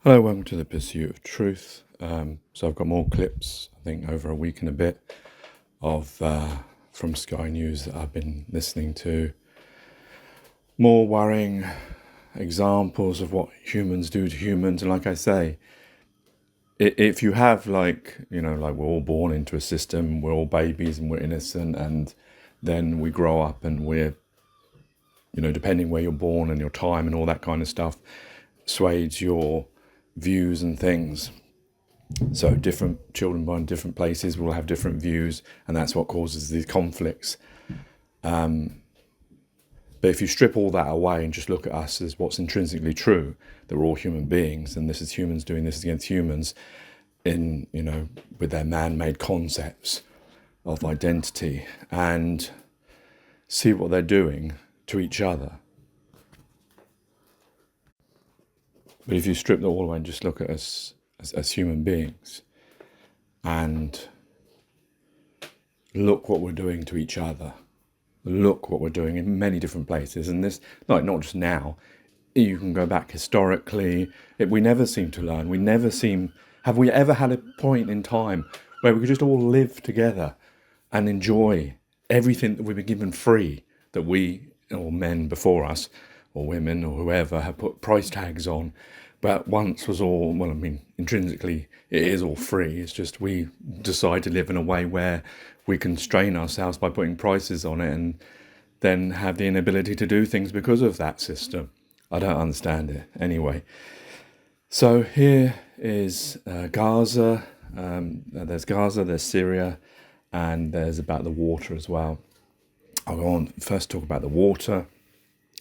Hello, welcome to the Pursuit of Truth. So I've got more clips, I think over a week and a bit, of from Sky News that I've been listening to. More worrying examples of what humans do to humans. And like I say, if you have like we're all born into a system, we're all babies and we're innocent, and then we grow up and we're, depending where you're born and your time and all that kind of stuff, sways your views and things. So different children born in different places will have different views, and that's what causes these conflicts. But if you strip all that away and just look at us as what's intrinsically true, that we're all human beings, and this is humans doing this against humans in, with their man-made concepts of identity, and see what they're doing to each other. But if you strip that all away and just look at us as human beings and look what we're doing to each other, look what we're doing in many different places, and this, not just now, you can go back historically. We never seem to learn. Have we ever had a point in time where we could just all live together and enjoy everything that we've been given free, that we, or men before us, or women, or whoever, have put price tags on, but once was all, intrinsically it is all free. It's just we decide to live in a way where we constrain ourselves by putting prices on it, and then have the inability to do things because of that system. I don't understand it. Anyway, so here is Gaza. There's Gaza, there's Syria, and there's about the water as well. I'll go on first talk about the water.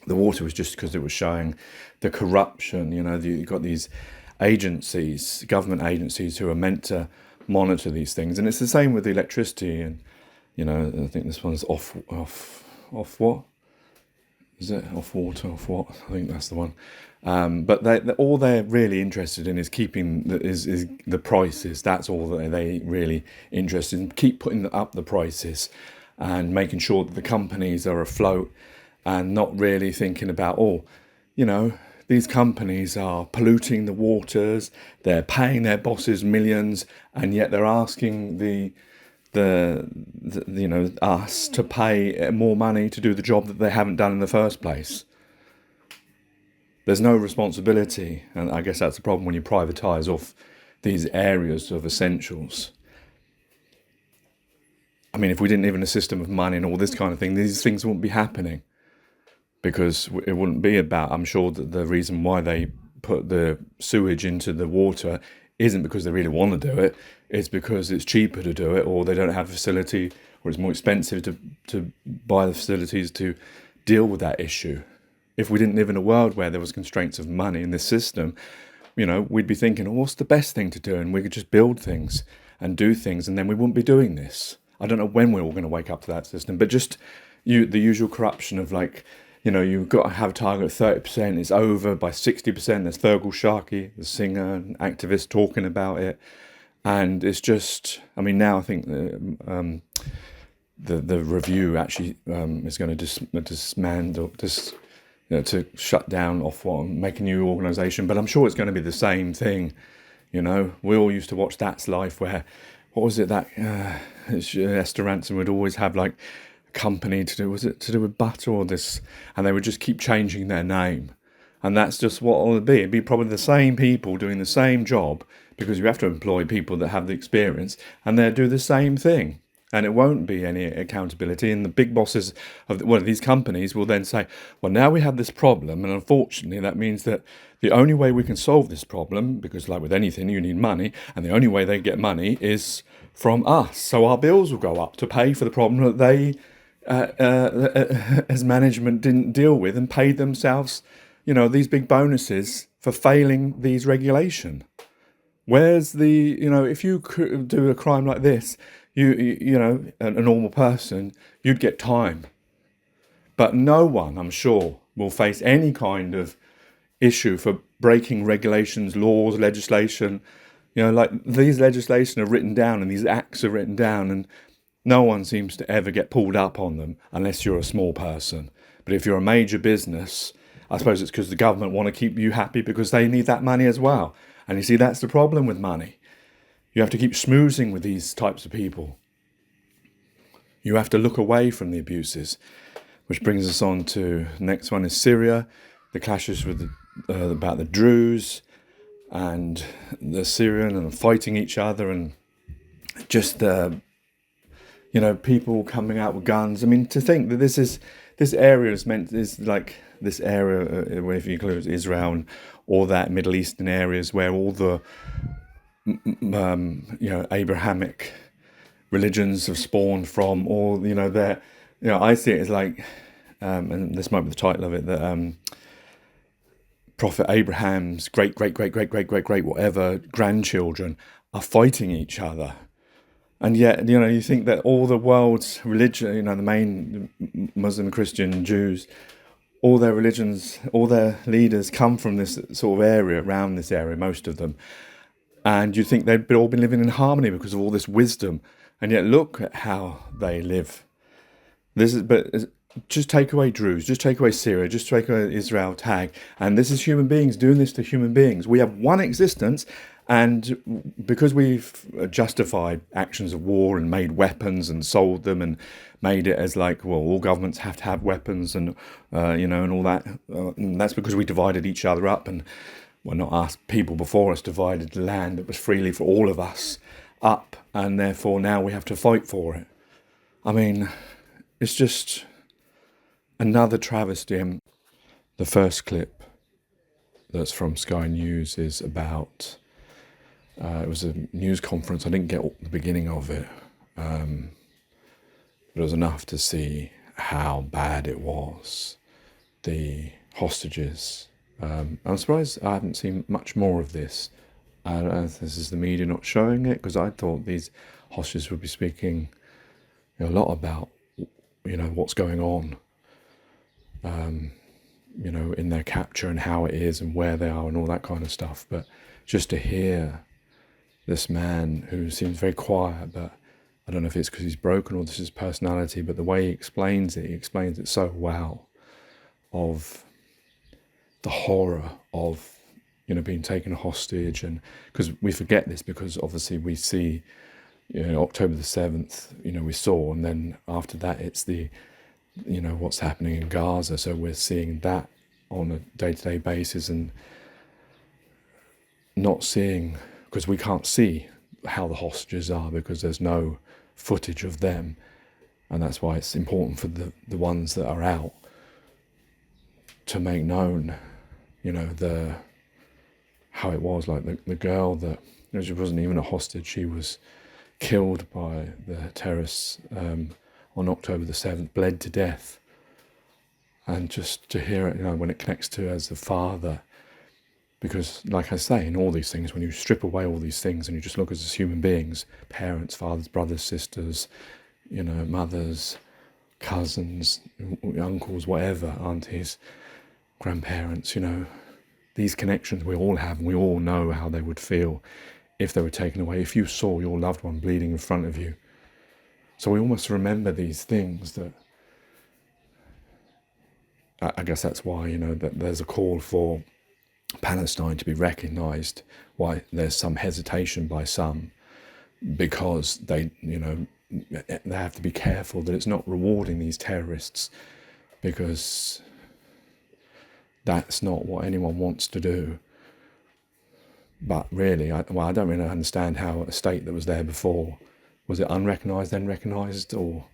The water was just because it was showing the corruption. You've got these agencies, government agencies, who are meant to monitor these things. And it's the same with the electricity. And, I think this one's off what? Is it off water, off what? I think that's the one. But all they're really interested in is keeping is the prices. That's all that they really interested in. Keep putting up the prices and making sure that the companies are afloat, and not really thinking about, these companies are polluting the waters, they're paying their bosses millions, and yet they're asking us to pay more money to do the job that they haven't done in the first place. There's no responsibility, and I guess that's the problem when you privatise off these areas of essentials. If we didn't live in a system of money and all this kind of thing, these things wouldn't be happening. Because it wouldn't be about, I'm sure that the reason why they put the sewage into the water isn't because they really want to do it. It's because it's cheaper to do it, or they don't have a facility, or it's more expensive to buy the facilities to deal with that issue. If we didn't live in a world where there was constraints of money in this system, we'd be thinking, what's the best thing to do? And we could just build things and do things, and then we wouldn't be doing this. I don't know when we're all going to wake up to that system, but just the usual corruption of you've got to have a target of 30%. It's over by 60%. There's Thurgood Sharkey, the singer and activist, talking about it. And it's just, now I think the review actually is going to dismantle, to shut down Ofwat and make a new organisation. But I'm sure it's going to be the same thing. We all used to watch That's Life, where, what was it that Esther Rantzen would always have company to do with butter or this, and they would just keep changing their name, and that's just what it would be. It'd be probably the same people doing the same job, because you have to employ people that have the experience, and they'll do the same thing, and it won't be any accountability. And the big bosses of these companies will then say, well, now we have this problem, and unfortunately that means that the only way we can solve this problem, because like with anything you need money, and the only way they get money is from us, so our bills will go up to pay for the problem that they as management didn't deal with, and paid themselves, these big bonuses for failing these regulation. Where's the, if you could do a crime like this, a normal person, you'd get time. But no one, I'm sure, will face any kind of issue for breaking regulations, laws, legislation. These legislation are written down, and these acts are written down, and no one seems to ever get pulled up on them unless you're a small person. But if you're a major business I suppose it's because the government want to keep you happy because they need that money as well. And you see, that's the problem with money. You have to keep schmoozing with these types of people. You have to look away from the abuses, which brings us on to the next one is Syria, the clashes with about the Druze and the Syrian and fighting each other, and just people coming out with guns. I mean, to think that this area is like this area, if you include Israel and all that Middle Eastern areas where all the Abrahamic religions have spawned from, or they're, I see it as like, and this might be the title of it, that Prophet Abraham's great whatever grandchildren are fighting each other. And yet, you think that all the world's religion, the main Muslim, Christian, Jews, all their religions, all their leaders come from this sort of area, around this area, most of them. And you think they've all been living in harmony because of all this wisdom. And yet look at how they live. But just take away Druze, just take away Syria, just take away Israel tag. And this is human beings doing this to human beings. We have one existence. And because we've justified actions of war and made weapons and sold them and made it as like, well, all governments have to have weapons and, and all that. And that's because we divided each other up, and, well, not us, people before us divided the land that was freely for all of us up. And therefore now we have to fight for it. I mean, it's just another travesty. And the first clip that's from Sky News is about... it was a news conference. I didn't get the beginning of it, but it was enough to see how bad it was. The hostages. I'm surprised I haven't seen much more of this. I don't know if this is the media not showing it, because I thought these hostages would be speaking a lot about, what's going on, in their capture and how it is and where they are and all that kind of stuff. But just to hear this man who seems very quiet, but I don't know if it's because he's broken or this is his personality, but the way he explains it so well, of the horror of, being taken hostage. And because we forget this, because obviously we see, October the 7th, we saw, and then after that it's the, what's happening in Gaza. So we're seeing that on a day-to-day basis and not seeing, because we can't see how the hostages are because there's no footage of them. And that's why it's important for the ones that are out to make known, how it was. Like the girl that, she wasn't even a hostage, she was killed by the terrorists on October the 7th, bled to death. And just to hear it, when it connects to as the father, because, like I say, in all these things, when you strip away all these things and you just look as human beings, parents, fathers, brothers, sisters, mothers, cousins, uncles, whatever, aunties, grandparents, these connections we all have, and we all know how they would feel if they were taken away, if you saw your loved one bleeding in front of you. So we almost remember these things that, I guess that's why, that there's a call for Palestine to be recognised, why there's some hesitation by some, because they have to be careful that it's not rewarding these terrorists, because that's not what anyone wants to do. But really, I don't really understand how a state that was there before, was it unrecognised, then recognised, or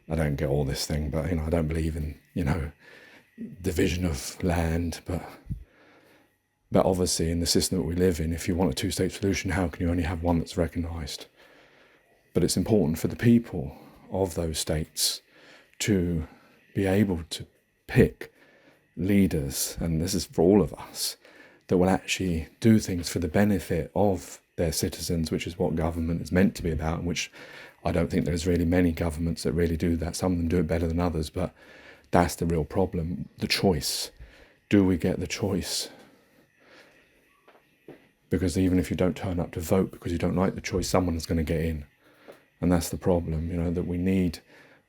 I don't get all this thing, but I don't believe in division of land, but obviously in the system that we live in, if you want a two-state solution, how can you only have one that's recognised? But it's important for the people of those states to be able to pick leaders, and this is for all of us, that will actually do things for the benefit of their citizens, which is what government is meant to be about, and which I don't think there's really many governments that really do that. Some of them do it better than others, but that's the real problem, the choice. Do we get the choice? Because even if you don't turn up to vote because you don't like the choice, someone's going to get in. And that's the problem, that we need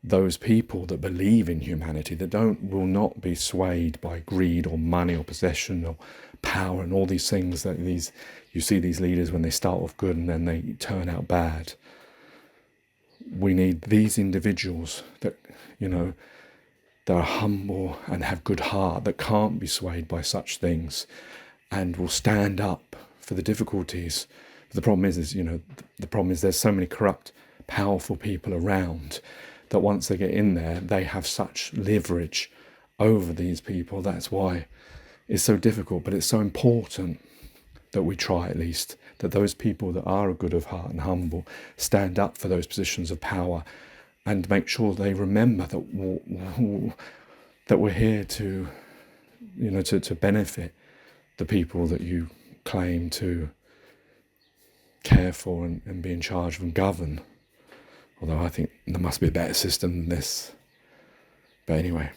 those people that believe in humanity, that will not be swayed by greed or money or possession or power and all these things that you see these leaders when they start off good and then they turn out bad. We need these individuals that, that are humble and have good heart, that can't be swayed by such things and will stand up for the difficulties. The problem is the problem is there's so many corrupt, powerful people around that once they get in there, they have such leverage over these people. That's why it's so difficult, but it's so important that we try, at least, that those people that are good of heart and humble stand up for those positions of power and make sure they remember that we're here to benefit the people that you claim to care for and be in charge of and govern. Although I think there must be a better system than this. But anyway,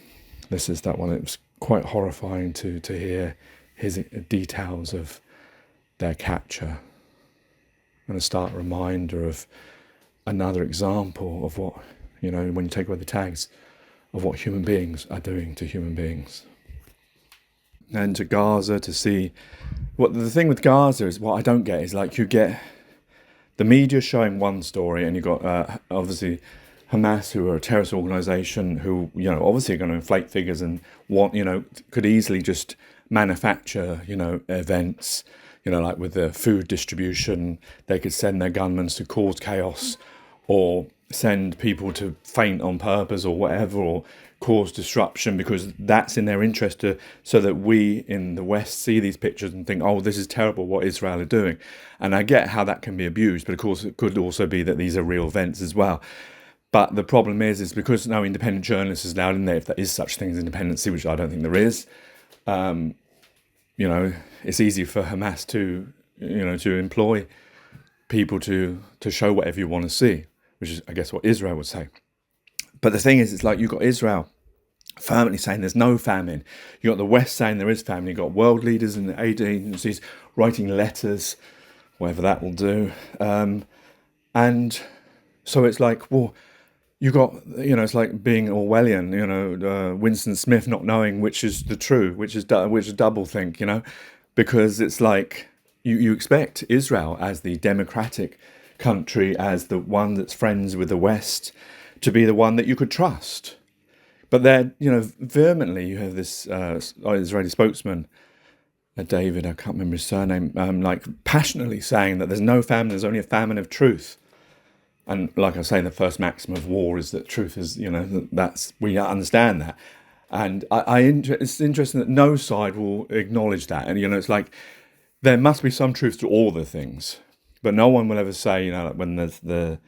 this is that one. It was quite horrifying to hear his details of their capture, and a stark reminder of another example of what, when you take away the tags, of what human beings are doing to human beings. And to Gaza, to see what the thing with Gaza is, what I don't get is, like, you get the media showing one story, and you've got obviously Hamas, who are a terrorist organisation, who obviously are going to inflate figures and could easily just manufacture events, like with the food distribution. They could send their gunmen to cause chaos, or send people to faint on purpose, or whatever, or cause disruption, because that's in their interest, so that we in the West see these pictures and think, oh, this is terrible what Israel are doing. And I get how that can be abused, but of course it could also be that these are real events as well. But the problem is because no independent journalist is allowed in there, if there is such thing as independency, which I don't think there is. It's easy for Hamas to employ people to show whatever you want to see, which is, I guess, what Israel would say. But the thing is, it's like you've got Israel firmly saying there's no famine. You've got the West saying there is famine. You've got world leaders and aid agencies writing letters, whatever that will do. And so it's like, well, you got, it's like being Orwellian, Winston Smith not knowing which is the true, which is double think, because it's like you expect Israel as the democratic country, as the one that's friends with the West, to be the one that you could trust. But then, vehemently, you have this Israeli spokesman, David, I can't remember his surname, passionately saying that there's no famine, there's only a famine of truth. And like I say, the first maxim of war is that truth is, we understand that. And it's interesting that no side will acknowledge that. And, it's like, there must be some truth to all the things, but no one will ever say, when there's the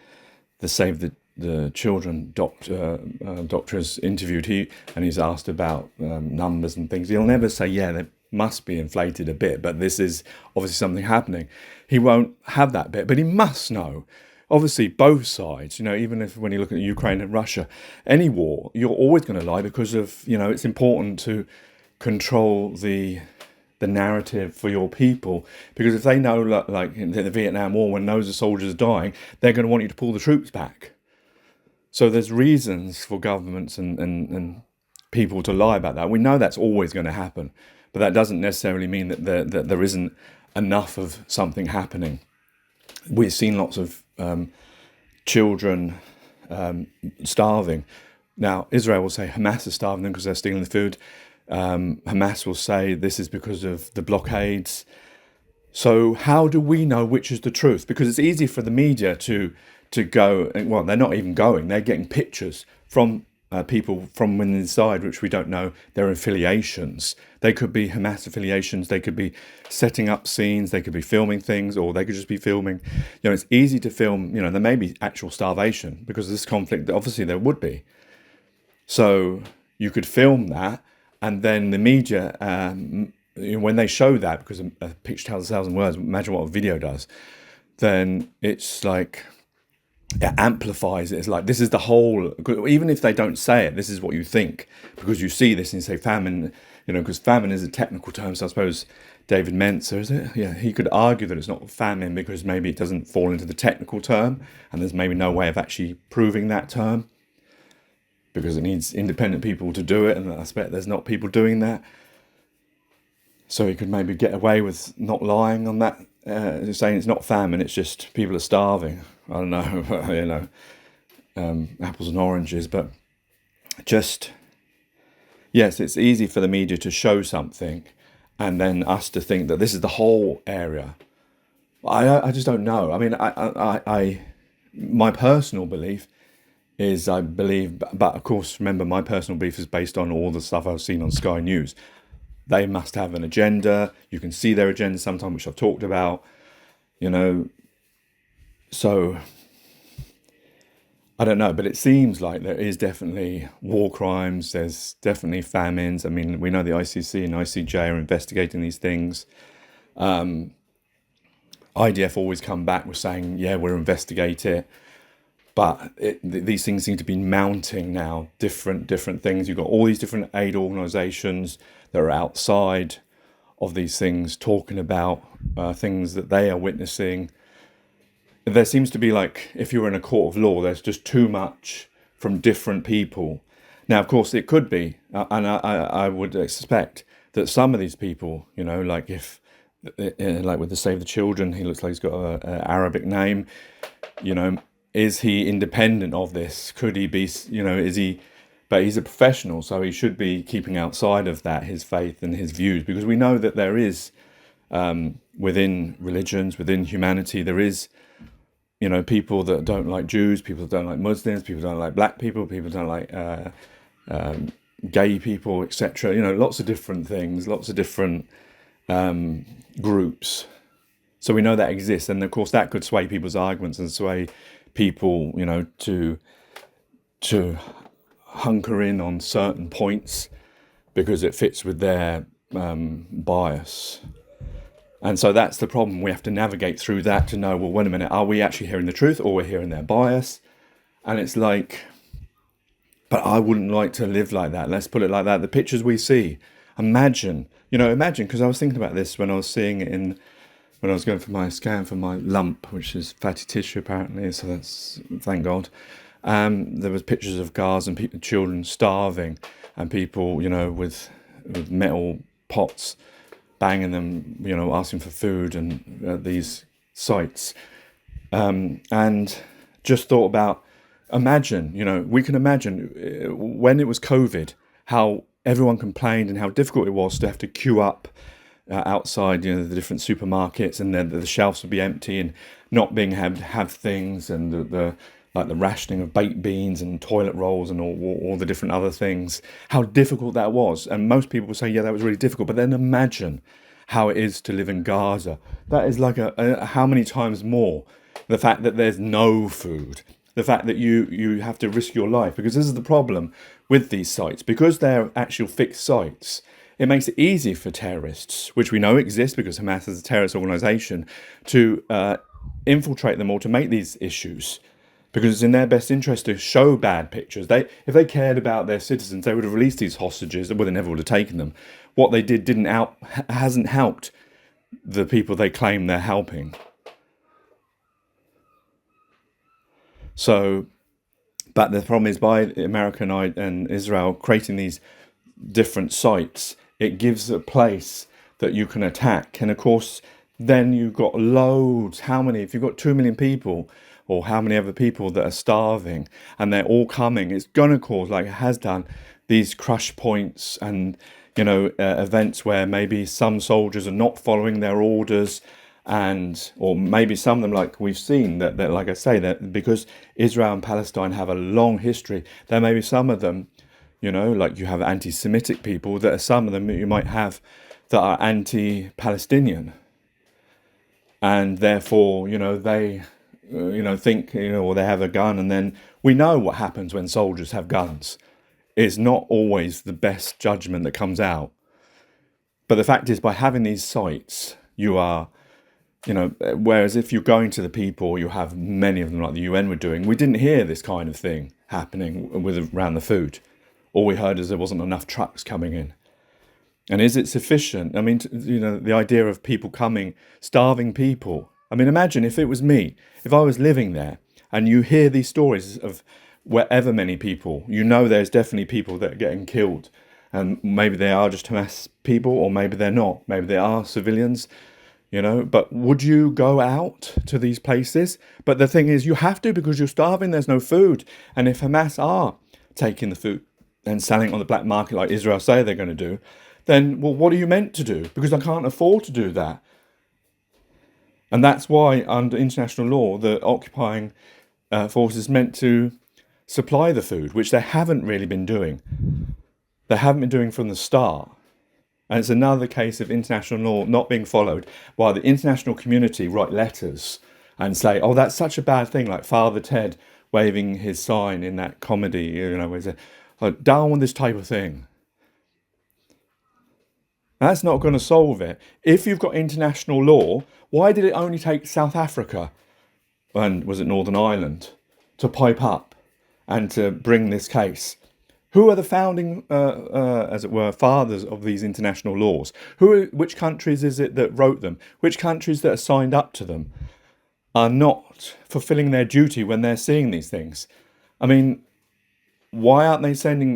Save the Children doctor is interviewed, he's asked about numbers and things. He'll never say, yeah, they must be inflated a bit, but this is obviously something happening. He won't have that bit, but he must know. Obviously, both sides, even if when you look at Ukraine and Russia, any war, you're always going to lie because of, it's important to control the narrative for your people, because if they know, like in the Vietnam War, when those soldiers are dying, they're going to want you to pull the troops back. So there's reasons for governments and people to lie about that. We know that's always going to happen, but that doesn't necessarily mean that there isn't enough of something happening. We've seen lots of children starving. Now, Israel will say Hamas is starving them because they're stealing the food. Hamas will say this is because of the blockades. So how do we know which is the truth? Because it's easy for the media to go, and well, they're not even going, they're getting pictures from people from inside, which we don't know their affiliations. They could be Hamas affiliations, they could be setting up scenes, they could be filming things, or they could just be filming. It's easy to film, there may be actual starvation because of this conflict, obviously there would be. So you could film that, and then the media, when they show that, because a picture tells 1,000 words, imagine what a video does, then it's like, it amplifies it. It's like, this is the whole, even if they don't say it, this is what you think, because you see this and you say famine, because famine is a technical term. So I suppose David Mentzer, is it? Yeah, he could argue that it's not famine because maybe it doesn't fall into the technical term, and there's maybe no way of actually proving that term. because it needs independent people to do it, and I expect there's not people doing that. So he could maybe get away with not lying on that, saying it's not famine, it's just people are starving. I don't know, apples and oranges, but just, yes, it's easy for the media to show something and then us to think that this is the whole area. I just don't know. I mean, my personal belief is I believe, but of course, remember, my personal belief is based on all the stuff I've seen on Sky News. They must have an agenda. You can see their agenda sometimes, which I've talked about, So, I don't know, but it seems like there is definitely war crimes. There's definitely famines. I mean, we know the ICC and ICJ are investigating these things. IDF always come back with saying, yeah, we'll investigate it. But these things seem to be mounting now, different things. You've got all these different aid organisations that are outside of these things talking about things that they are witnessing. There seems to be, like, if you're in a court of law, there's just too much from different people. Now, of course, it could be, and I would expect that some of these people, like like with the Save the Children, he looks like he's got an Arabic name, is he independent of this? Could he be, is he, but he's a professional, so he should be keeping outside of that, his faith and his views, because we know that there is, within religions, within humanity, there is, people that don't like Jews, people that don't like Muslims, people that don't like black people don't like gay people, etc. Lots of different things, lots of different groups. So we know that exists, and of course that could sway people's arguments and sway people, to hunker in on certain points because it fits with their bias. And so that's the problem. We have to navigate through that to know, well, wait a minute, are we actually hearing the truth or we're hearing their bias? And it's like, but I wouldn't like to live like that. Let's put it like that. The pictures we see, imagine, because I was thinking about this when I was seeing it when I was going for my scan for my lump, which is fatty tissue apparently, so that's, thank God. There was pictures of Gaza and children starving, and people, with metal pots, banging them, asking for food, and these sites. And just thought about, imagine, we can imagine when it was COVID, how everyone complained and how difficult it was to have to queue up outside, the different supermarkets, and then the shelves would be empty and not being able to have things, and the rationing of baked beans and toilet rolls and all the different other things, how difficult that was. And most people will say, yeah, that was really difficult. But then imagine how it is to live in Gaza. That is like how many times more. The fact that there's no food, the fact that you have to risk your life, because this is the problem with these sites. Because they're actual fixed sites, it makes it easy for terrorists, which we know exist because Hamas is a terrorist organisation, to infiltrate them or to make these issues. Because it's in their best interest to show bad pictures. If they cared about their citizens, they would have released these hostages. Well, they never would have taken them. What they did hasn't helped the people they claim they're helping. So, but the problem is, by America and Israel creating these different sites, it gives a place that you can attack. And of course, then you've got loads. How many? If you've got 2 million people, or how many other people that are starving, and they're all coming, it's going to cause, like it has done, these crush points and, events where maybe some soldiers are not following their orders, or maybe some of them, like we've seen, that like I say, that because Israel and Palestine have a long history, there may be some of them, like you have anti-Semitic people, that are some of them you might have that are anti-Palestinian. And therefore, they think, or they have a gun, and then we know what happens when soldiers have guns. It's not always the best judgment that comes out. But the fact is, by having these sites, you are, whereas if you're going to the people, you have many of them like the UN were doing. We didn't hear this kind of thing happening around the food. All we heard is there wasn't enough trucks coming in. And is it sufficient? I mean, the idea of people coming, starving people. I mean, imagine if it was me, if I was living there, and you hear these stories of wherever many people, you know there's definitely people that are getting killed. And maybe they are just Hamas people, or maybe they're not. Maybe they are civilians, you know. But would you go out to these places? But the thing is, you have to, because you're starving, there's no food. And if Hamas are taking the food and selling it on the black market like Israel say they're going to do, then, well, what are you meant to do? Because I can't afford to do that. And that's why, under international law, the occupying forces meant to supply the food, which they haven't really been doing. They haven't been doing from the start. And it's another case of international law not being followed, while the international community write letters and say, oh, that's such a bad thing, like Father Ted waving his sign in that comedy, you know, where he said, oh, down with this type of thing. That's not going to solve it. If you've got international law, why did it only take South Africa, and was it Northern Ireland, to pipe up and to bring this case? Who are the founding, as it were, fathers of these international laws? Which countries is it that wrote them? Which countries that are signed up to them are not fulfilling their duty when they're seeing these things? I mean, why aren't they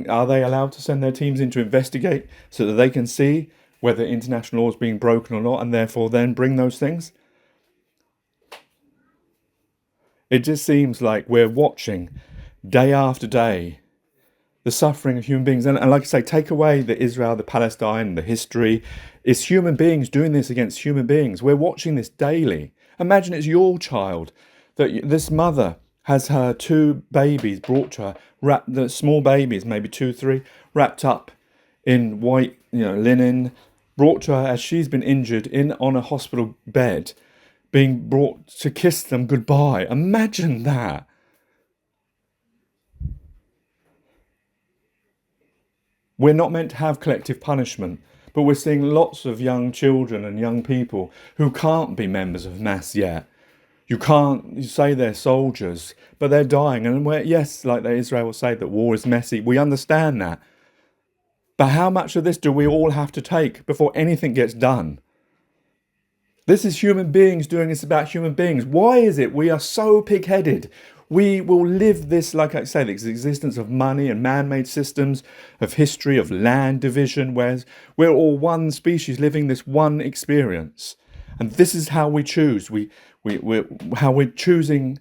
are they allowed to send their teams in to investigate so that they can see whether international law is being broken or not, and therefore then bring those things? It just seems like we're watching day after day the suffering of human beings. And like I say, take away the Israel, the Palestine, the history. It's human beings doing this against human beings. We're watching this daily. Imagine it's your child, that this mother has her 2 babies brought to her, the small babies, maybe 2, 3, wrapped up in white, linen, brought to her as she's been injured on a hospital bed, being brought to kiss them goodbye. Imagine that. We're not meant to have collective punishment, but we're seeing lots of young children and young people who can't be members of Hamas yet. You say they're soldiers, but they're dying. And yes, like Israel will say that war is messy. We understand that. But how much of this do we all have to take before anything gets done? This is human beings doing this about human beings. Why is it we are so pig-headed? We will live this, like I say, the existence of money and man-made systems, of history, of land division, whereas we're all one species living this one experience. And this is how we choose. How we're choosing.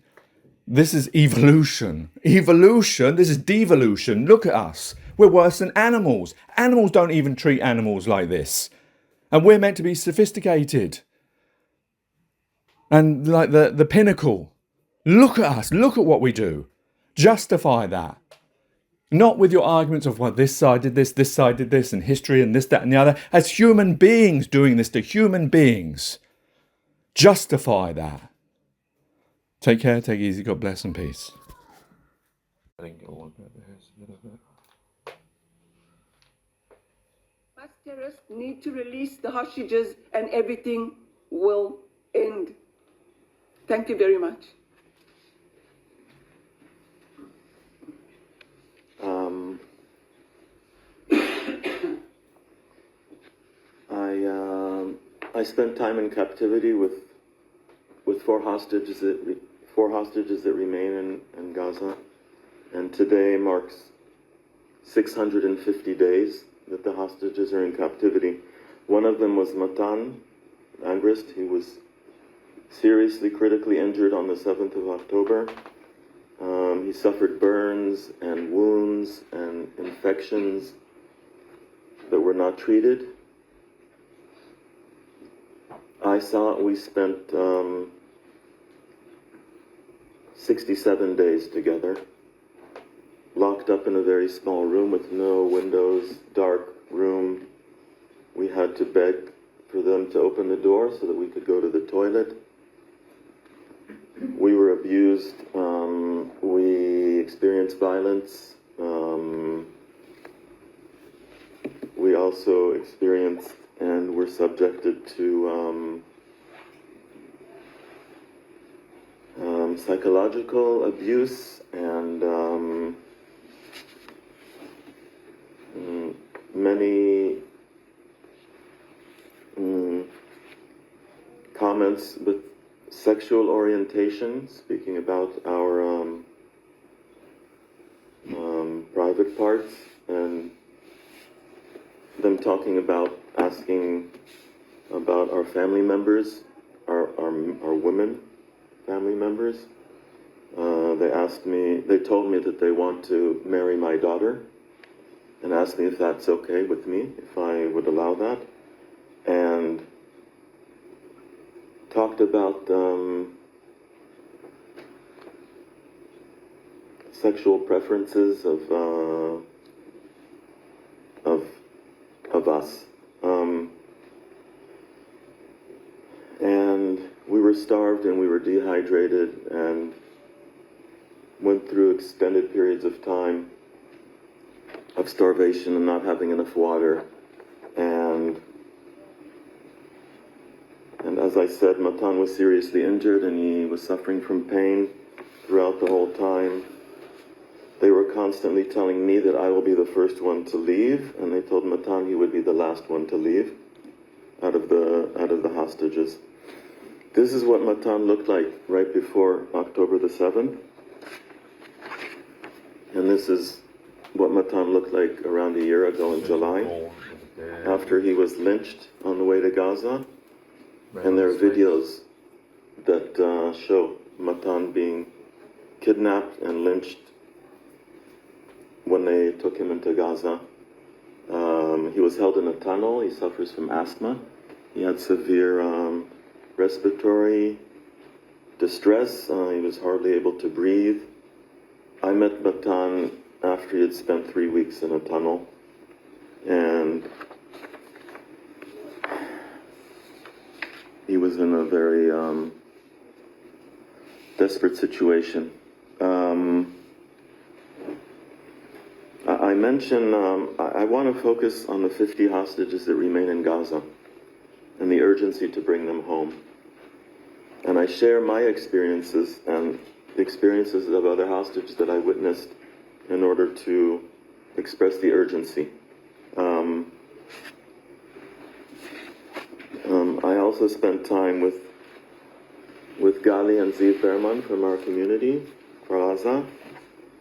This is evolution. Evolution, this is devolution. Look at us. We're worse than animals. Animals don't even treat animals like this. And we're meant to be sophisticated. And like the pinnacle. Look at us. Look at what we do. Justify that. Not with your arguments of, well, this side did this side did this, and history and this, that, and the other. As human beings doing this to human beings. Justify that. Take care, take it easy, God bless and peace. Mass terrorists need to release the hostages and everything will end. Thank you very much. I spent time in captivity with 4 hostages that remain in Gaza, and today marks 650 days that the hostages are in captivity. One of them was Matan Angrist. He was seriously critically injured on the 7th of October. He suffered burns and wounds and infections that were not treated. We spent 67 days together, locked up in a very small room with no windows, dark room. We had to beg for them to open the door so that we could go to the toilet. We were abused. We experienced violence. We also experienced and were subjected to psychological abuse and many comments with sexual orientation, speaking about our private parts, and them talking about asking about our family members, our women family members. They told me that they want to marry my daughter and asked me if that's okay with me, if I would allow that, and talked about sexual preferences of us. And we were starved and we were dehydrated and went through extended periods of time of starvation and not having enough water. And as I said, Matan was seriously injured and he was suffering from pain throughout the whole time. They were constantly telling me that I will be the first one to leave, and they told Matan he would be the last one to leave out of the hostages. This is what Matan looked like right before October the 7th. And this is what Matan looked like around a year ago in July, after he was lynched on the way to Gaza. And there are videos that show Matan being kidnapped and lynched when they took him into Gaza. He was held in a tunnel. He suffers from asthma. He had severe respiratory distress. He was hardly able to breathe. I met Matan after he had spent 3 weeks in a tunnel. And he was in a very desperate situation. I mentioned, I want to focus on the 50 hostages that remain in Gaza and the urgency to bring them home. And I share my experiences and the experiences of other hostages that I witnessed in order to express the urgency. I also spent time with Gali and Ziv Berman from our community, Kfar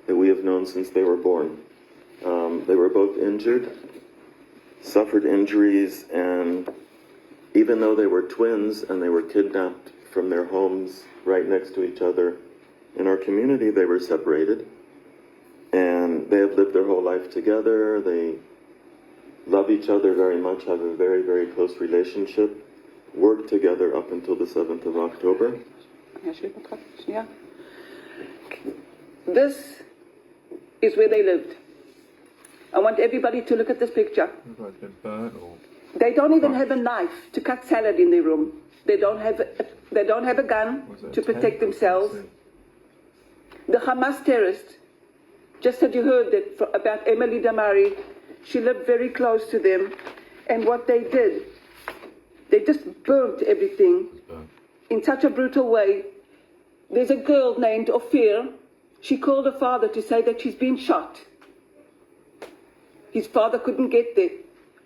that we have known since they were born. They were both injured, suffered injuries, and even though they were twins and they were kidnapped from their homes right next to each other, in our community they were separated. And they have lived their whole life together. They love each other very much, have a very, very close relationship, worked together up until the 7th of October. This is where they lived. I want everybody to look at this picture. It's been burnt or... They don't even have a knife to cut salad in their room. They don't have a gun to protect themselves. The Hamas terrorists, just had you heard that about Emily Damari, she lived very close to them, and what they did, they just burnt everything in such a brutal way. There's a girl named Ophir. She called her father to say that she's been shot. His father couldn't get there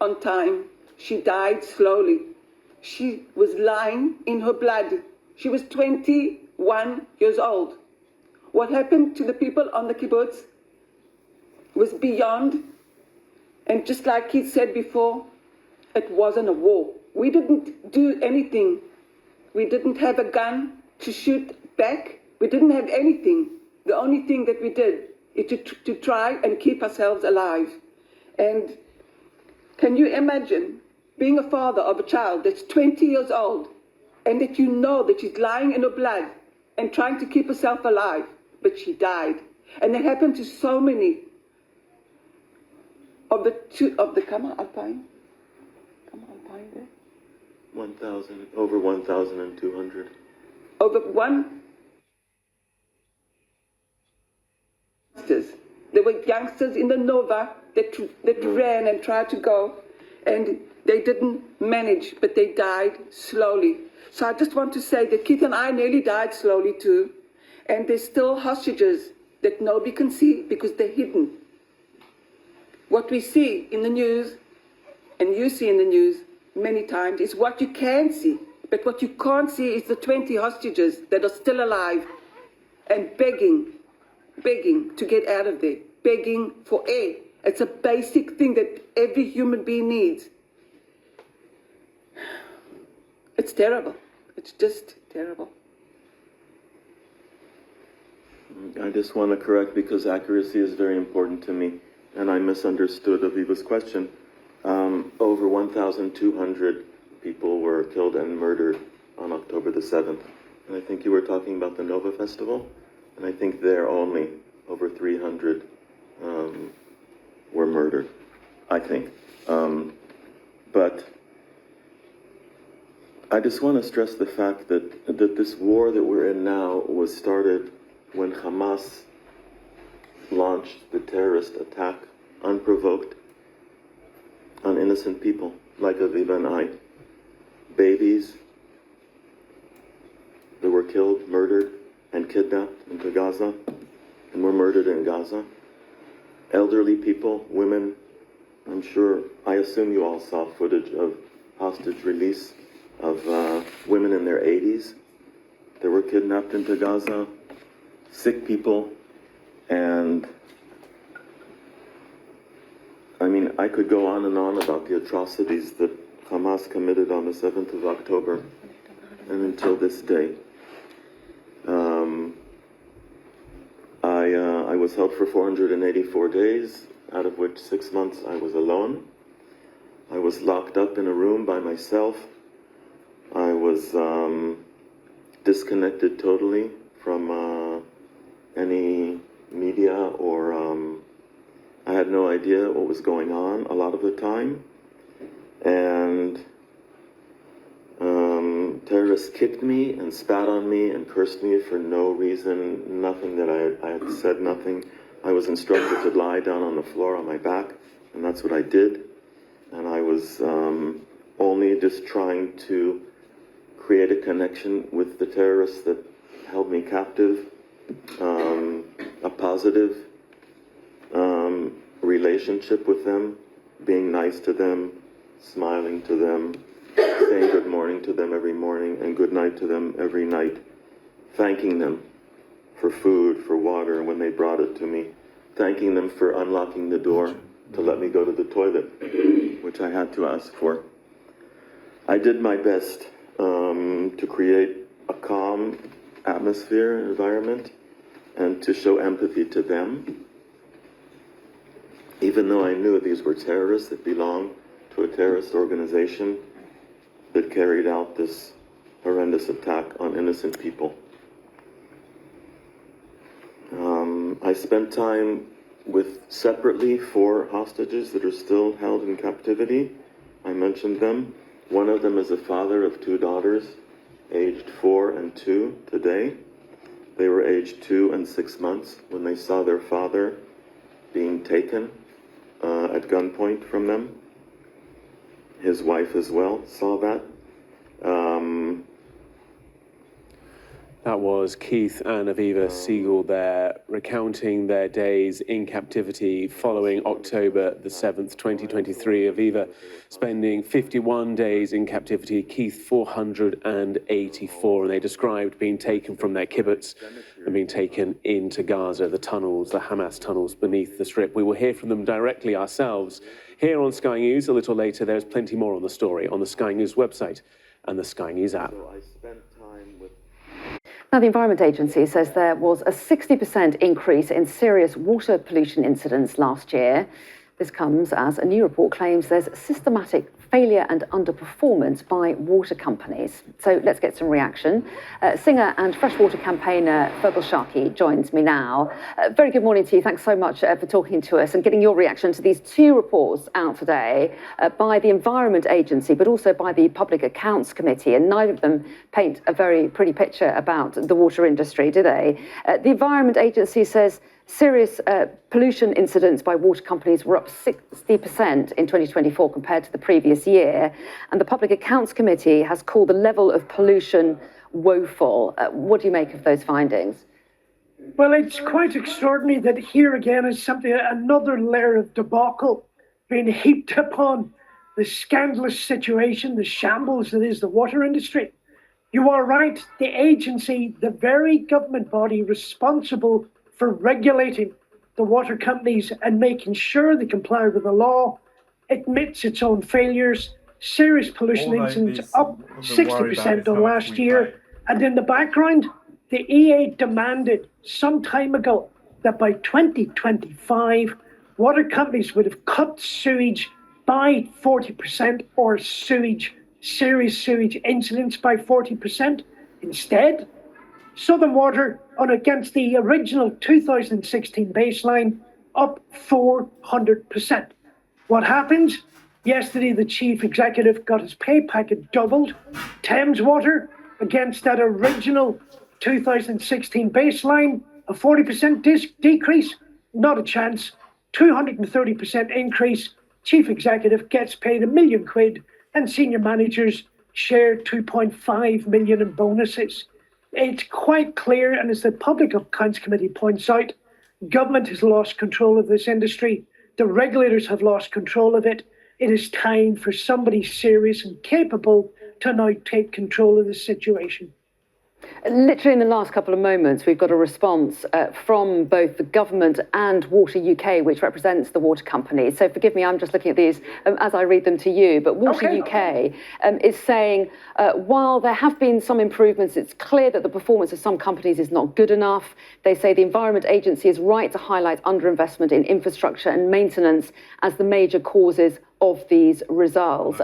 on time. She died slowly. She was lying in her blood. She was 21 years old. What happened to the people on the kibbutz was beyond. And just like he said before, it wasn't a war. We didn't do anything. We didn't have a gun to shoot back. We didn't have anything. The only thing that we did is to try and keep ourselves alive. And can you imagine being a father of a child that's 20 years old and that you know that she's lying in her blood and trying to keep herself alive, but she died. And that happened to so many of the Kama Alpine there? 1,000, over 1,200. Over one. There were youngsters in the Nova that ran and tried to go, and they didn't manage, but they died slowly. So I just want to say that Keith and I nearly died slowly too, and there's still hostages that nobody can see because they're hidden. What we see in the news, and you see in the news many times, is what you can see, but what you can't see is the 20 hostages that are still alive and begging to get out of there. begging for air. It's a basic thing that every human being needs. It's terrible. It's just terrible. I just want to correct because accuracy is very important to me, and I misunderstood Aviva's question. Over 1,200 people were killed and murdered on October the 7th. And I think you were talking about the Nova Festival, and I think there only over 300 were murdered, I think. But I just want to stress the fact that this war that we're in now was started when Hamas launched the terrorist attack, unprovoked, on innocent people like Aviva and I. Babies that were killed, murdered, and kidnapped into Gaza, and were murdered in Gaza. Elderly people, women. I assume you all saw footage of hostage release of women in their 80s that were kidnapped into Gaza. Sick people, and I mean, I could go on and on about the atrocities that Hamas committed on the 7th of October and until this day. I was held for 484 days, out of which 6 months I was alone. I was locked up in a room by myself. I was disconnected totally from any media, or I had no idea what was going on a lot of the time. And terrorists kicked me and spat on me and cursed me for no reason, nothing that I had said, nothing. I was instructed to lie down on the floor on my back, and that's what I did. And I was only just trying to create a connection with the terrorists that held me captive, a positive relationship with them, being nice to them, smiling to them, saying good morning to them every morning and good night to them every night, thanking them for food, for water when they brought it to me, thanking them for unlocking the door to let me go to the toilet, which I had to ask for. I did my best to create a calm atmosphere, environment, and to show empathy to them, even though I knew these were terrorists that belonged to a terrorist organization that carried out this horrendous attack on innocent people. I spent time with separately 4 hostages that are still held in captivity. I mentioned them. One of them is a father of 2 daughters, aged 4 and 2 today. They were aged 2 and 6 months when they saw their father being taken at gunpoint from them. His wife as well saw that. That was Keith and Aviva Siegel there, recounting their days in captivity following October the 7th, 2023. Aviva spending 51 days in captivity, Keith 484, and they described being taken from their kibbutz and being taken into Gaza, the tunnels, the Hamas tunnels beneath the Strip. We will hear from them directly ourselves here on Sky News. A little later, there's plenty more on the story on the Sky News website and the Sky News app. So I spent time with Now, the Environment Agency says there was a 60% increase in serious water pollution incidents last year. This comes as a new report claims there's systematic failure and underperformance by water companies. So let's get some reaction. Singer and freshwater campaigner Feargal Sharkey joins me now. Very good morning to you. Thanks so much for talking to us and getting your reaction to these 2 reports out today by the Environment Agency, but also by the Public Accounts Committee. And neither of them paint a very pretty picture about the water industry, do they? The Environment Agency says serious pollution incidents by water companies were up 60% in 2024 compared to the previous year. And the Public Accounts Committee has called the level of pollution woeful. What do you make of those findings? Well, it's quite extraordinary that here again is another layer of debacle being heaped upon the scandalous situation, the shambles that is the water industry. You are right, the agency, the very government body responsible for regulating the water companies and making sure they comply with the law, admits its own failures, serious pollution incidents up 60% on last year. And in the background, the EA demanded some time ago that by 2025, water companies would have cut sewage by 40% or serious sewage incidents by 40%. Instead, Southern Water, on against the original 2016 baseline, up 400%. What happens? Yesterday, the chief executive got his pay packet doubled. Thames Water, against that original 2016 baseline, a 40% decrease, not a chance. 230% increase. Chief executive gets paid £1 million and senior managers share 2.5 million in bonuses. It's quite clear, and as the Public Accounts Committee points out, government has lost control of this industry. The regulators have lost control of it. It is time for somebody serious and capable to now take control of the situation. Literally in the last couple of moments, we've got a response from both the government and Water UK, which represents the water companies. So forgive me, I'm just looking at these as I read them to you. But Water UK is saying, while there have been some improvements, it's clear that the performance of some companies is not good enough. They say the Environment Agency is right to highlight underinvestment in infrastructure and maintenance as the major causes of these results.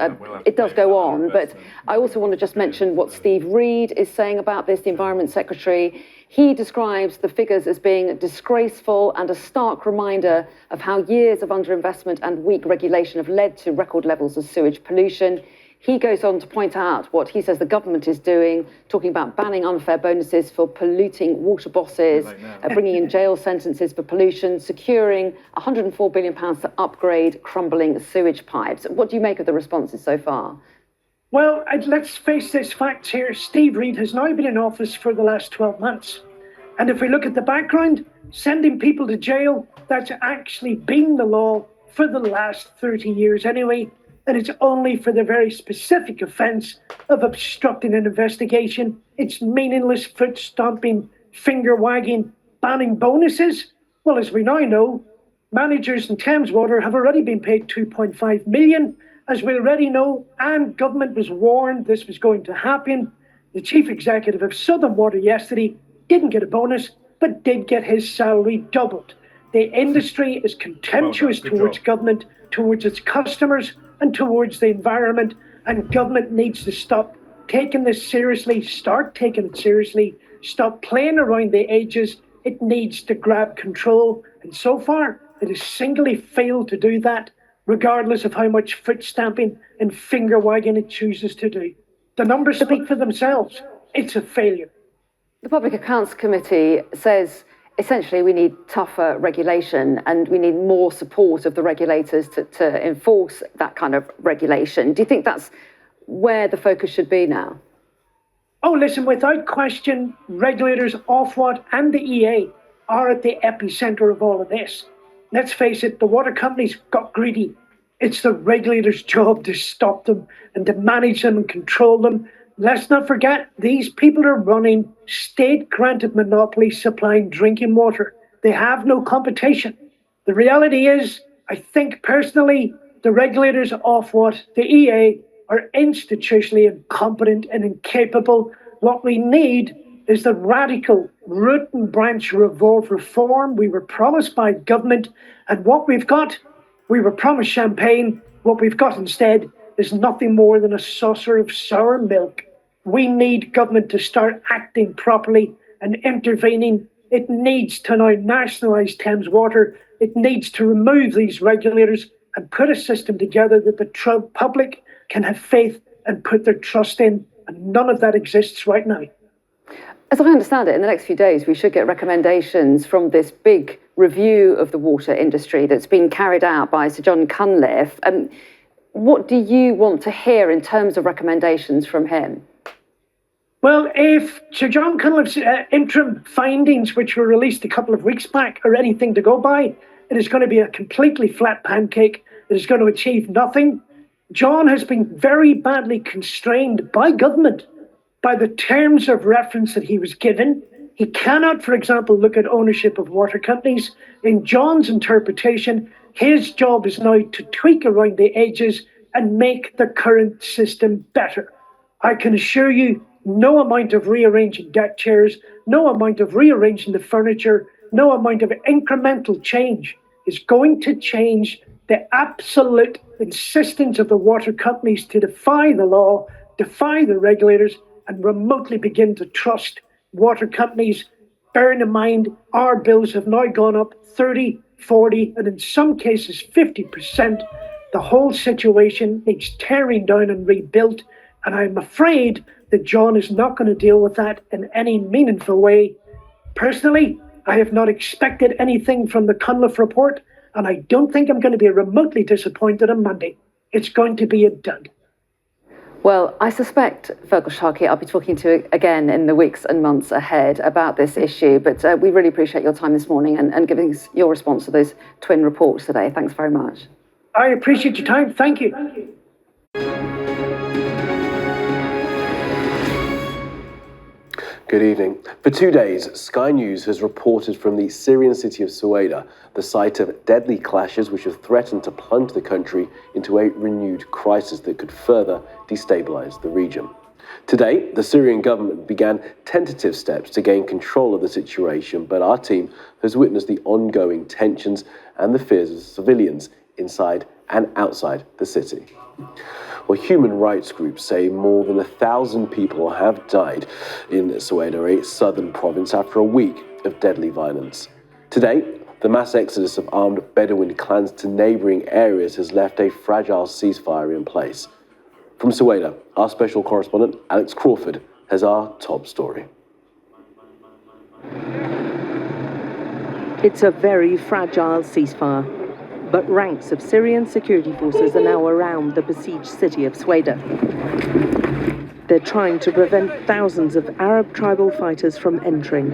It does go on, but I also want to just mention what Steve Reed is saying about this, the Environment Secretary. He describes the figures as being disgraceful and a stark reminder of how years of underinvestment and weak regulation have led to record levels of sewage pollution. He goes on to point out what he says the government is doing, talking about banning unfair bonuses for polluting water bosses, bringing in jail sentences for pollution, securing £104 billion to upgrade crumbling sewage pipes. What do you make of the responses so far? Well, let's face this fact here. Steve Reed has now been in office for the last 12 months. And if we look at the background, sending people to jail, that's actually been the law for the last 30 years anyway. And it's only for the very specific offence of obstructing an investigation. It's meaningless foot stomping, finger wagging, banning bonuses. Well, as we now know, managers in Thames Water have already been paid £2.5 million, as we already know, and government was warned this was going to happen. The chief executive of Southern Water yesterday didn't get a bonus, but did get his salary doubled. The industry is contemptuous towards government, towards its customers, and towards the environment, and government needs to stop taking this seriously, start taking it seriously, stop playing around the edges. It needs to grab control, and so far it has singly failed to do that, regardless of how much foot stamping and finger wagging it chooses to do. The numbers speak for themselves. It's a failure. The Public Accounts Committee says essentially we need tougher regulation and we need more support of the regulators to enforce that kind of regulation. Do you think that's where the focus should be now? Oh, listen, without question, regulators, Ofwat and the EA are at the epicenter of all of this. Let's face it, the water companies got greedy. It's the regulators' job to stop them and to manage them and control them. Let's not forget, these people are running state-granted monopolies supplying drinking water. They have no competition. The reality is, I think personally, the regulators, Ofwat, the EA, are institutionally incompetent and incapable. What we need is the radical root and branch reform we were promised by government. And what we've got, we were promised champagne. What we've got instead is nothing more than a saucer of sour milk. We need government to start acting properly and intervening. It needs to now nationalise Thames Water. It needs to remove these regulators and put a system together that the public can have faith and put their trust in. And none of that exists right now. As I understand it, in the next few days, we should get recommendations from this big review of the water industry that's been carried out by Sir John Cunliffe. What do you want to hear in terms of recommendations from him? Well, if Sir John Cunliffe's interim findings, which were released a couple of weeks back, are anything to go by, it is going to be a completely flat pancake that is going to achieve nothing. John has been very badly constrained by government by the terms of reference that he was given. He cannot, for example, look at ownership of water companies. In John's interpretation, his job is now to tweak around the edges and make the current system better. I can assure you, no amount of rearranging deck chairs, no amount of rearranging the furniture, no amount of incremental change is going to change the absolute insistence of the water companies to defy the law, defy the regulators, and remotely begin to trust water companies. Bearing in mind, our bills have now gone up 30, 40, and in some cases 50%. The whole situation needs tearing down and rebuilt, and I'm afraid that John is not going to deal with that in any meaningful way. Personally, I have not expected anything from the Cunliffe report, and I don't think I'm going to be remotely disappointed on Monday. It's going to be a dud. Well, I suspect, Fergal Sharkey, I'll be talking to you again in the weeks and months ahead about this issue, but we really appreciate your time this morning and giving us your response to those twin reports today. Thanks very much. I appreciate your time. Thank you. Good evening. For 2 days, Sky News has reported from the Syrian city of Suwaida, the site of deadly clashes which have threatened to plunge the country into a renewed crisis that could further destabilize the region. Today, the Syrian government began tentative steps to gain control of the situation, but our team has witnessed the ongoing tensions and the fears of civilians inside and outside the city. Well, human rights groups say more than 1,000 people have died in Suwaida, a southern province, after a week of deadly violence. Today, the mass exodus of armed Bedouin clans to neighbouring areas has left a fragile ceasefire in place. From Suwaida, our special correspondent, Alex Crawford, has our top story. It's a very fragile ceasefire, but ranks of Syrian security forces are now around the besieged city of Suwaida. They're trying to prevent thousands of Arab tribal fighters from entering.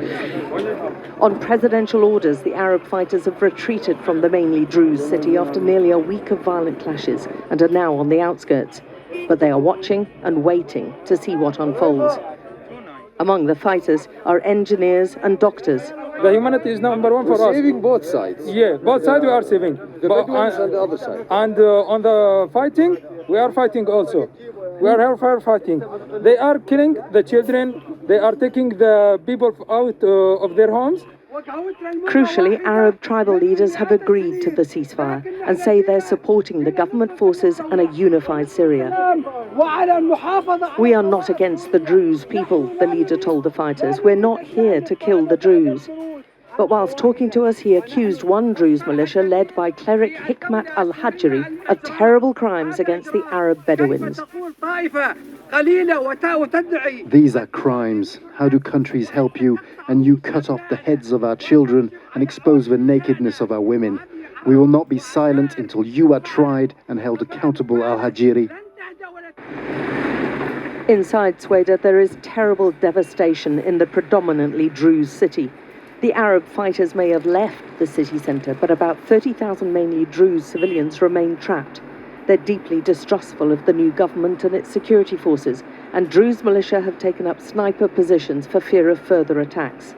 On presidential orders, the Arab fighters have retreated from the mainly Druze city after nearly a week of violent clashes and are now on the outskirts. But they are watching and waiting to see what unfolds. Among the fighters are engineers and doctors. The humanity is number one for us. Saving both sides. Yeah, both sides we are saving. The Bedouins and the other side. And on the fighting, we are fighting also. We are here for fighting. They are killing the children. They are taking the people out of their homes. Crucially, Arab tribal leaders have agreed to the ceasefire and say they're supporting the government forces and a unified Syria. We are not against the Druze people, the leader told the fighters. We're not here to kill the Druze. But whilst talking to us, he accused one Druze militia led by cleric Hikmat al-Hajri of terrible crimes against the Arab Bedouins. These are crimes. How do countries help you and you cut off the heads of our children and expose the nakedness of our women? We will not be silent until you are tried and held accountable, al-Hajiri. Inside Suwaida, there is terrible devastation in the predominantly Druze city. The Arab fighters may have left the city centre, but about 30,000 mainly Druze civilians remain trapped. They're deeply distrustful of the new government and its security forces, and Druze militia have taken up sniper positions for fear of further attacks.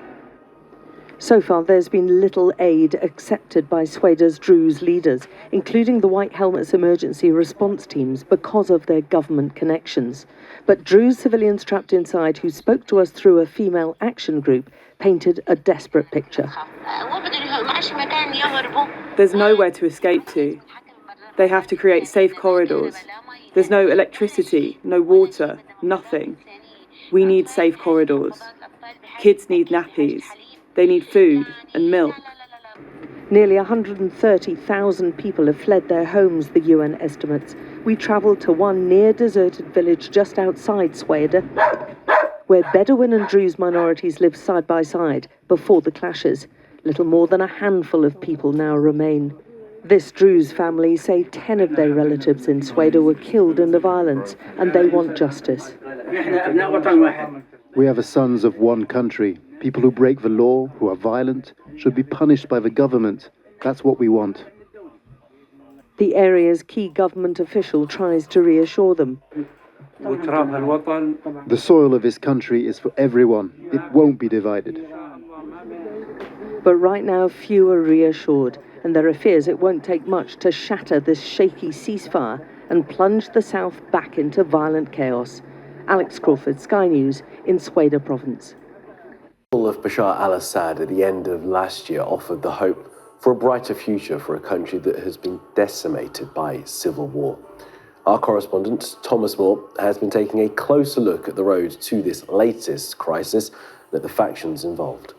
So far, there's been little aid accepted by Suwaida's Druze leaders, including the White Helmets emergency response teams, because of their government connections. But Druze civilians trapped inside, who spoke to us through a female action group, painted a desperate picture. There's nowhere to escape to. They have to create safe corridors. There's no electricity, no water, nothing. We need safe corridors. Kids need nappies. They need food and milk. Nearly 130,000 people have fled their homes, the UN estimates. We travelled to one near-deserted village just outside Suwaida, where Bedouin and Druze minorities lived side by side before the clashes. Little more than a handful of people now remain. This Druze family say 10 of their relatives in Suwaida were killed in the violence, and they want justice. We are the sons of one country. People who break the law, who are violent, should be punished by the government. That's what we want. The area's key government official tries to reassure them. The soil of his country is for everyone. It won't be divided. But right now, few are reassured, and there are fears it won't take much to shatter this shaky ceasefire and plunge the south back into violent chaos. Alex Crawford, Sky News, in Sueda province. Of Bashar al-Assad at the end of last year offered the hope for a brighter future for a country that has been decimated by civil war. Our correspondent, Thomas Moore, has been taking a closer look at the road to this latest crisis and at the factions involved.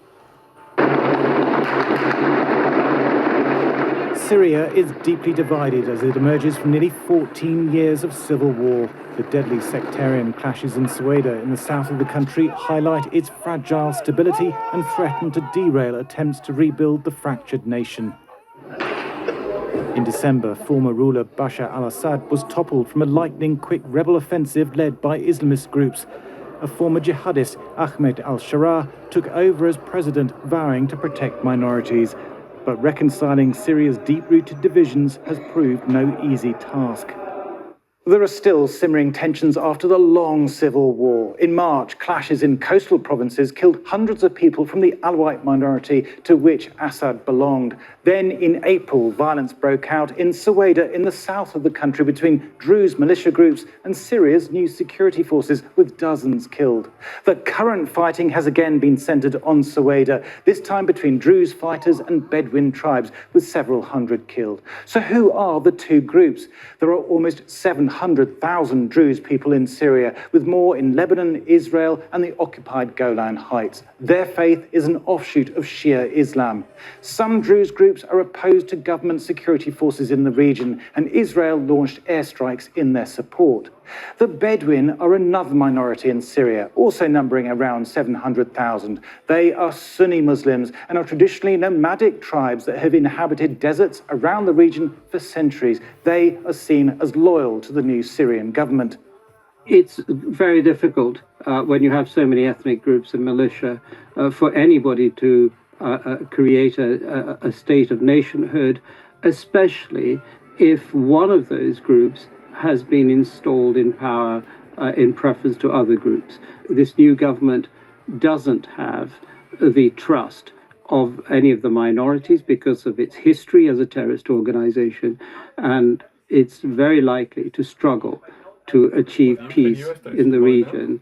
Syria is deeply divided as it emerges from nearly 14 years of civil war. The deadly sectarian clashes in Sueda in the south of the country highlight its fragile stability and threaten to derail attempts to rebuild the fractured nation. In December, former ruler Bashar al-Assad was toppled from a lightning-quick rebel offensive led by Islamist groups. A former jihadist, Ahmed al-Sharaa, took over as president, vowing to protect minorities. But reconciling Syria's deep-rooted divisions has proved no easy task. There are still simmering tensions after the long civil war. In March, clashes in coastal provinces killed hundreds of people from the Alawite minority to which Assad belonged. Then in April, violence broke out in Sueda in the south of the country between Druze militia groups and Syria's new security forces, with dozens killed. The current fighting has again been centered on Sueda, this time between Druze fighters and Bedouin tribes, with several hundred killed. So who are the two groups? There are almost 700,000 Druze people in Syria, with more in Lebanon, Israel, and the occupied Golan Heights. Their faith is an offshoot of Shia Islam. Some Druze groups are opposed to government security forces in the region, and Israel launched airstrikes in their support. The Bedouin are another minority in Syria, also numbering around 700,000. They are Sunni Muslims and are traditionally nomadic tribes that have inhabited deserts around the region for centuries. They are seen as loyal to the new Syrian government. It's very difficult when you have so many ethnic groups and militia for anybody to create a state of nationhood, especially if one of those groups has been installed in power in preference to other groups. This new government doesn't have the trust of any of the minorities because of its history as a terrorist organization, and it's very likely to struggle to achieve peace in the region.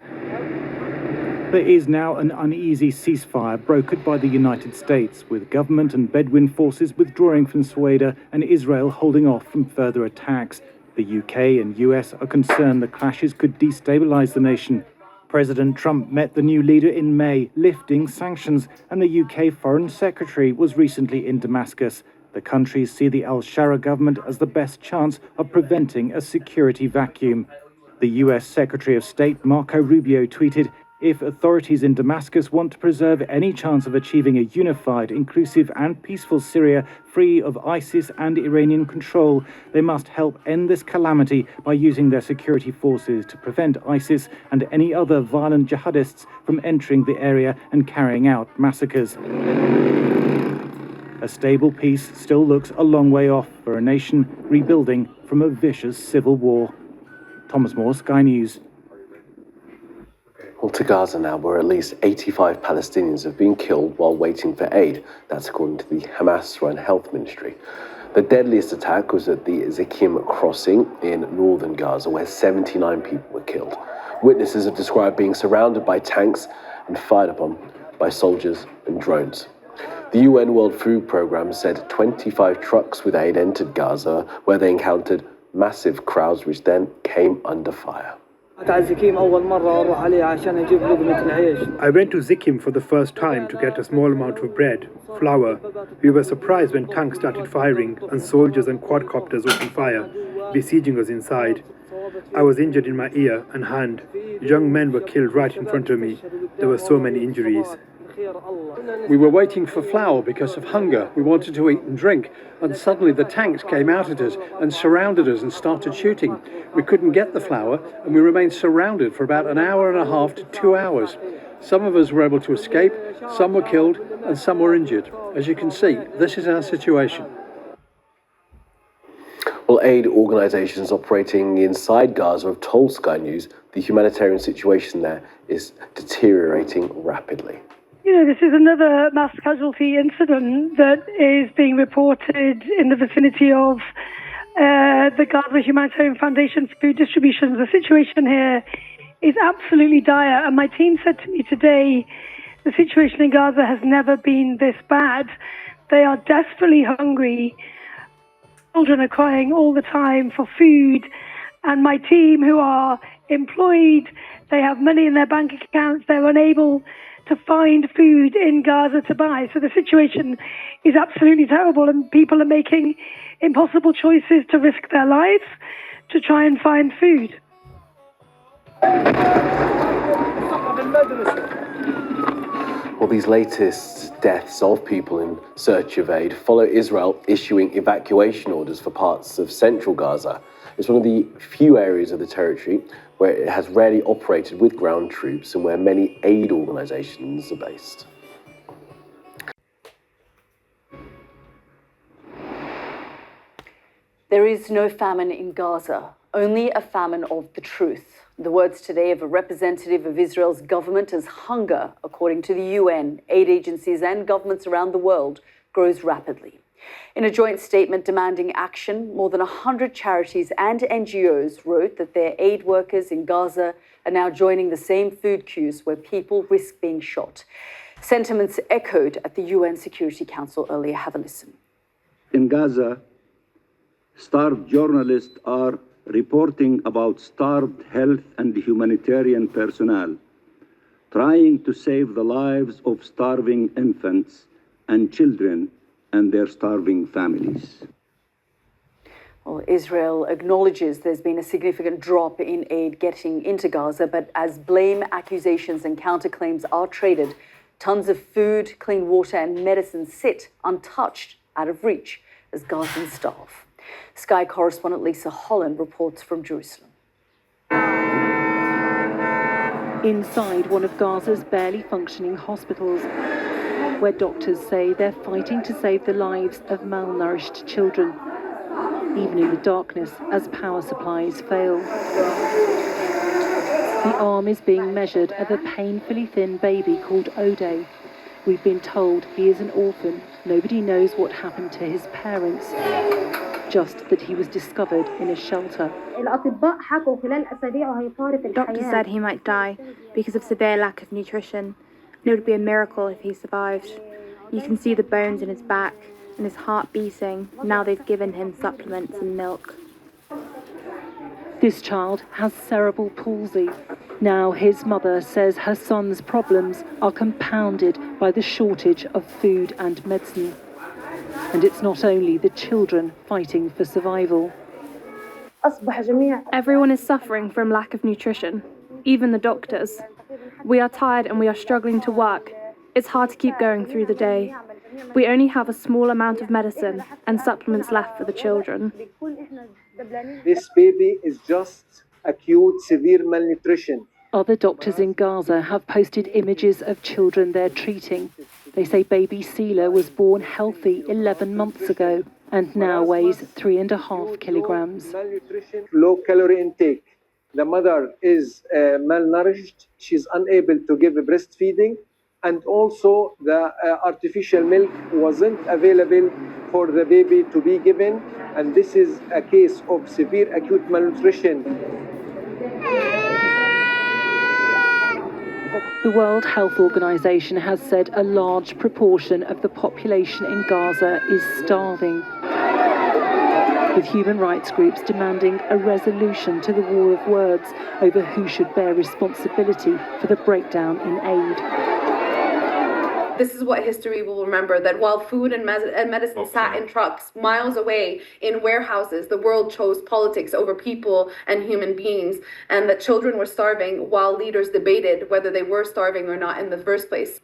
There is now an uneasy ceasefire brokered by the United States, with government and Bedouin forces withdrawing from Sueda and Israel holding off from further attacks. The UK and US are concerned the clashes could destabilize the nation. President Trump met the new leader in May, lifting sanctions, and the UK Foreign Secretary was recently in Damascus. The countries see the al-Shara government as the best chance of preventing a security vacuum. The US Secretary of State Marco Rubio tweeted, "If authorities in Damascus want to preserve any chance of achieving a unified, inclusive and peaceful Syria free of ISIS and Iranian control, they must help end this calamity by using their security forces to prevent ISIS and any other violent jihadists from entering the area and carrying out massacres." A stable peace still looks a long way off for a nation rebuilding from a vicious civil war. Thomas Moore, Sky News. Well, to Gaza now, where at least 85 Palestinians have been killed while waiting for aid. That's according to the Hamas-run health ministry. The deadliest attack was at the Zikim crossing in northern Gaza, where 79 people were killed. Witnesses have described being surrounded by tanks and fired upon by soldiers and drones. The UN World Food Programme said 25 trucks with aid entered Gaza, where they encountered massive crowds which then came under fire. I went to Zikim for the first time to get a small amount of bread, flour. We were surprised when tanks started firing and soldiers and quadcopters opened fire, besieging us inside. I was injured in my ear and hand. Young men were killed right in front of me. There were so many injuries. We were waiting for flour because of hunger. We wanted to eat and drink, and suddenly the tanks came out at us and surrounded us and started shooting. We couldn't get the flour, and we remained surrounded for about an hour and a half to 2 hours. Some of us were able to escape, some were killed, and some were injured. As you can see, this is our situation. Well, aid organisations operating inside Gaza have told Sky News the humanitarian situation there is deteriorating rapidly. This is another mass casualty incident that is being reported in the vicinity of the Gaza Humanitarian Foundation's food distribution. The situation here is absolutely dire, and my team said to me today, the situation in Gaza has never been this bad. They are desperately hungry. Children are crying all the time for food, and my team, who are employed, they have money in their bank accounts, they're unable to find food in Gaza to buy. So the situation is absolutely terrible, and people are making impossible choices to risk their lives to try and find food. Well, these latest deaths of people in search of aid follow Israel issuing evacuation orders for parts of central Gaza. It's one of the few areas of the territory where it has rarely operated with ground troops and where many aid organisations are based. There is no famine in Gaza, only a famine of the truth. The words today of a representative of Israel's government as hunger, according to the UN, aid agencies and governments around the world, grows rapidly. In a joint statement demanding action, more than 100 charities and NGOs wrote that their aid workers in Gaza are now joining the same food queues where people risk being shot. Sentiments echoed at the UN Security Council earlier. Have a listen. In Gaza, starved journalists are reporting about starved health and humanitarian personnel, trying to save the lives of starving infants and children and their starving families. Well, Israel acknowledges there's been a significant drop in aid getting into Gaza, but as blame, accusations and counterclaims are traded, tons of food, clean water and medicine sit untouched, out of reach, as Gazans starve. Sky correspondent Lisa Holland reports from Jerusalem. Inside one of Gaza's barely functioning hospitals, where doctors say they're fighting to save the lives of malnourished children, even in the darkness as power supplies fail. The arm is being measured of a painfully thin baby called Odeh. We've been told he is an orphan. Nobody knows what happened to his parents, just that he was discovered in a shelter. Doctors said he might die because of severe lack of nutrition. It would be a miracle if he survived. You can see the bones in his back and his heart beating. Now they've given him supplements and milk. This child has cerebral palsy. Now his mother says her son's problems are compounded by the shortage of food and medicine. And it's not only the children fighting for survival. Everyone is suffering from lack of nutrition, even the doctors. We are tired and we are struggling to work. It's hard to keep going through the day. We only have a small amount of medicine and supplements left for the children. This baby is just acute severe malnutrition. Other doctors in Gaza have posted images of children they're treating. They say baby Sila was born healthy 11 months ago and now weighs 3.5 kilograms. Low calorie intake. The mother is malnourished. She's unable to give breastfeeding. And also the artificial milk wasn't available for the baby to be given. And this is a case of severe acute malnutrition. The World Health Organization has said a large proportion of the population in Gaza is starving, with human rights groups demanding a resolution to the war of words over who should bear responsibility for the breakdown in aid. This is what history will remember, that while food and medicine sat in trucks miles away in warehouses, the world chose politics over people and human beings, and that children were starving while leaders debated whether they were starving or not in the first place.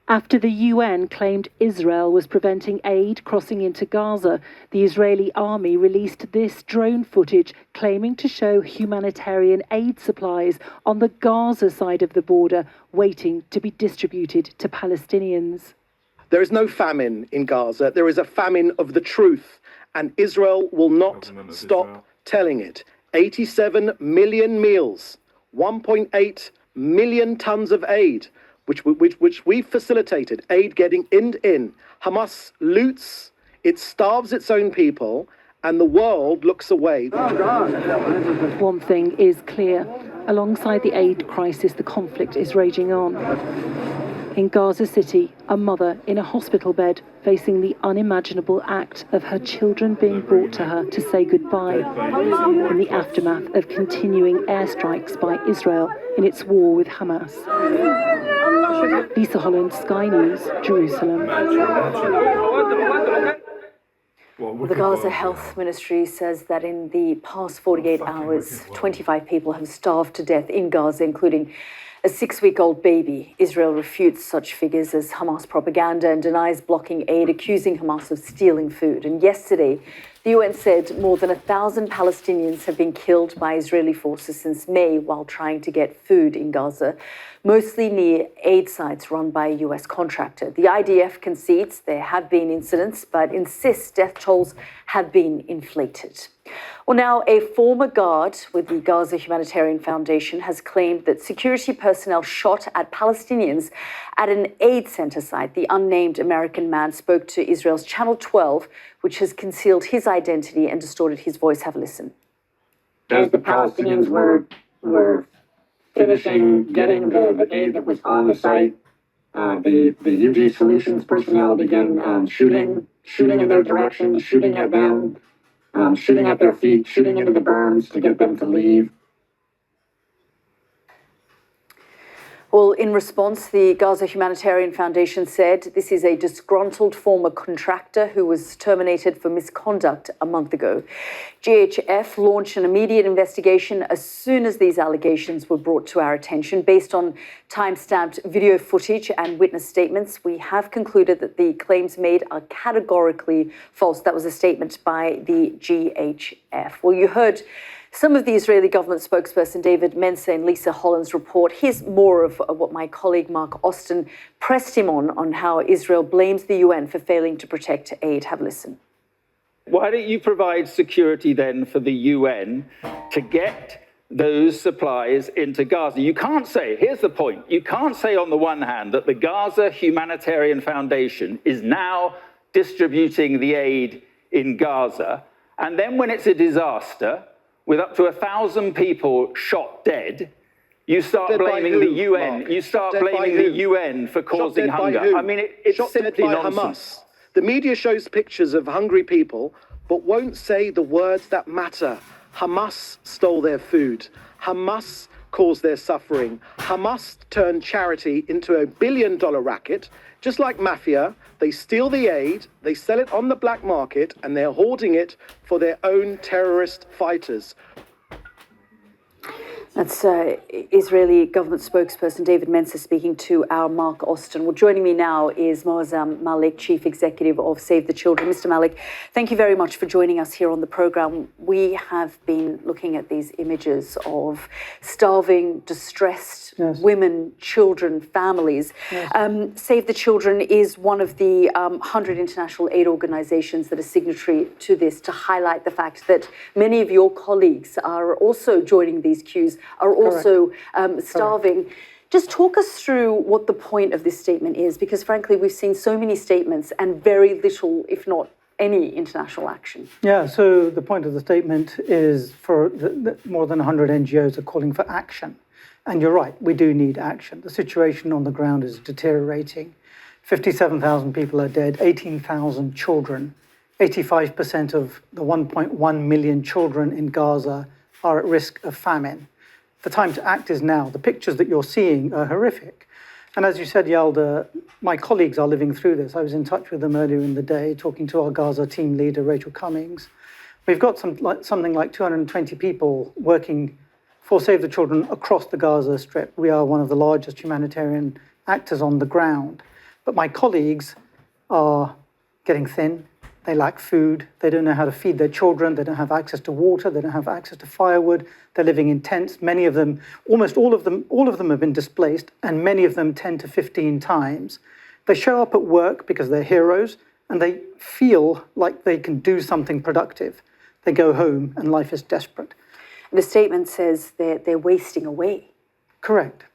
After the UN claimed Israel was preventing aid crossing into Gaza, the Israeli army released this drone footage claiming to show humanitarian aid supplies on the Gaza side of the border waiting to be distributed to Palestinians. There is no famine in Gaza. There is a famine of the truth. and Israel will not stop telling it. 87 million meals, 1.8 million tons of aid, which we facilitated, aid getting in. Hamas loots, it starves its own people, and the world looks away. One thing is clear. Alongside the aid crisis, the conflict is raging on. In Gaza City, a mother in a hospital bed facing the unimaginable act of her children being brought to her to say goodbye in the aftermath of continuing airstrikes by Israel in its war with Hamas. Lisa Holland, Sky News, Jerusalem. The Gaza Health Ministry says that in the past 48 hours, 25 people have starved to death in Gaza, including a 6-week-old baby. Israel refutes such figures as Hamas propaganda and denies blocking aid, accusing Hamas of stealing food. And yesterday, the UN said more than 1,000 Palestinians have been killed by Israeli forces since May while trying to get food in Gaza, mostly near aid sites run by a US contractor. The IDF concedes there have been incidents, but insists death tolls have been inflated. Well, now a former guard with the Gaza Humanitarian Foundation has claimed that security personnel shot at Palestinians at an aid center site. The unnamed American man spoke to Israel's Channel 12, which has concealed his identity and distorted his voice. Have a listen. As the Palestinians were finishing getting the aid that was on the site, the UG Solutions personnel began shooting in their direction, shooting at them, shooting at their feet, shooting into the berms to get them to leave. Well, in response, the Gaza Humanitarian Foundation said this is a disgruntled former contractor who was terminated for misconduct a month ago. GHF launched an immediate investigation as soon as these allegations were brought to our attention. Based on time-stamped video footage and witness statements, we have concluded that the claims made are categorically false. That was a statement by the GHF. Well, you heard some of the Israeli government spokesperson David Mensa in Lisa Holland's report. Here's more of what my colleague Mark Austin pressed him on how Israel blames the UN for failing to protect aid. Have a listen. Why don't you provide security then for the UN to get those supplies into Gaza? You can't say, here's the point, you can't say on the one hand that the Gaza Humanitarian Foundation is now distributing the aid in Gaza, and then when it's a disaster, with up to 1,000 people shot dead, you start blaming the UN. Mark? You start blaming the UN for causing hunger. I mean, it's simply nonsense. Hamas. The media shows pictures of hungry people, but won't say the words that matter. Hamas stole their food. Hamas caused their suffering. Hamas turned charity into a billion-dollar racket. Just like mafia, they steal the aid, they sell it on the black market, and they're hoarding it for their own terrorist fighters. That's Israeli government spokesperson David Mensa speaking to our Mark Austin. Well, joining me now is Moazzam Malik, Chief Executive of Save the Children. Mr. Malik, thank you very much for joining us here on the programme. We have been looking at these images of starving, distressed women, children, families. Save the Children is one of the 100 international aid organisations that are signatory to this, to highlight the fact that many of your colleagues are also joining these queues, are also starving. Correct. Just talk us through what the point of this statement is, because frankly, we've seen so many statements and very little, if not any, international action. Yeah, so the point of the statement is for more than 100 NGOs are calling for action. And you're right, we do need action. The situation on the ground is deteriorating. 57,000 people are dead, 18,000 children. 85% of the 1.1 million children in Gaza are at risk of famine. The time to act is now. The pictures that you're seeing are horrific. And as you said, Yalda, my colleagues are living through this. I was in touch with them earlier in the day, talking to our Gaza team leader, Rachel Cummings. We've got something like 220 people working for Save the Children across the Gaza Strip. We are one of the largest humanitarian actors on the ground. But my colleagues are getting thin. They lack food. They don't know how to feed their children. They don't have access to water. They don't have access to firewood. They're living in tents. Many of them, almost all of them have been displaced, and many of them 10 to 15 times. They show up at work because they're heroes, and they feel like they can do something productive. They go home and life is desperate. The statement says they're wasting away. Correct.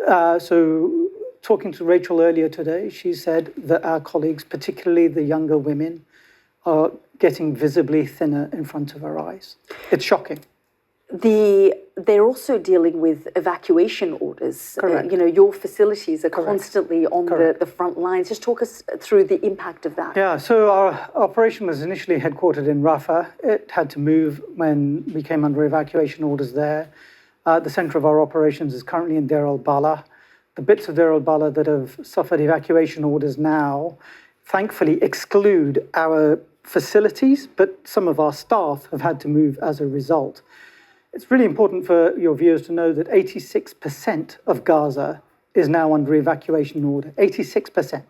So talking to Rachel earlier today, she said that our colleagues, particularly the younger women, are getting visibly thinner in front of our eyes. It's shocking. They're also dealing with evacuation orders. Correct. Your facilities are Correct. Constantly on the front lines. Just talk us through the impact of that. Yeah, so our operation was initially headquartered in Rafah. It had to move when we came under evacuation orders there. The center of our operations is currently in Deir al-Balah. The bits of Deir al-Balah that have suffered evacuation orders now, thankfully, exclude our facilities, but some of our staff have had to move as a result. It's really important for your viewers to know that 86% of Gaza is now under evacuation order. 86%,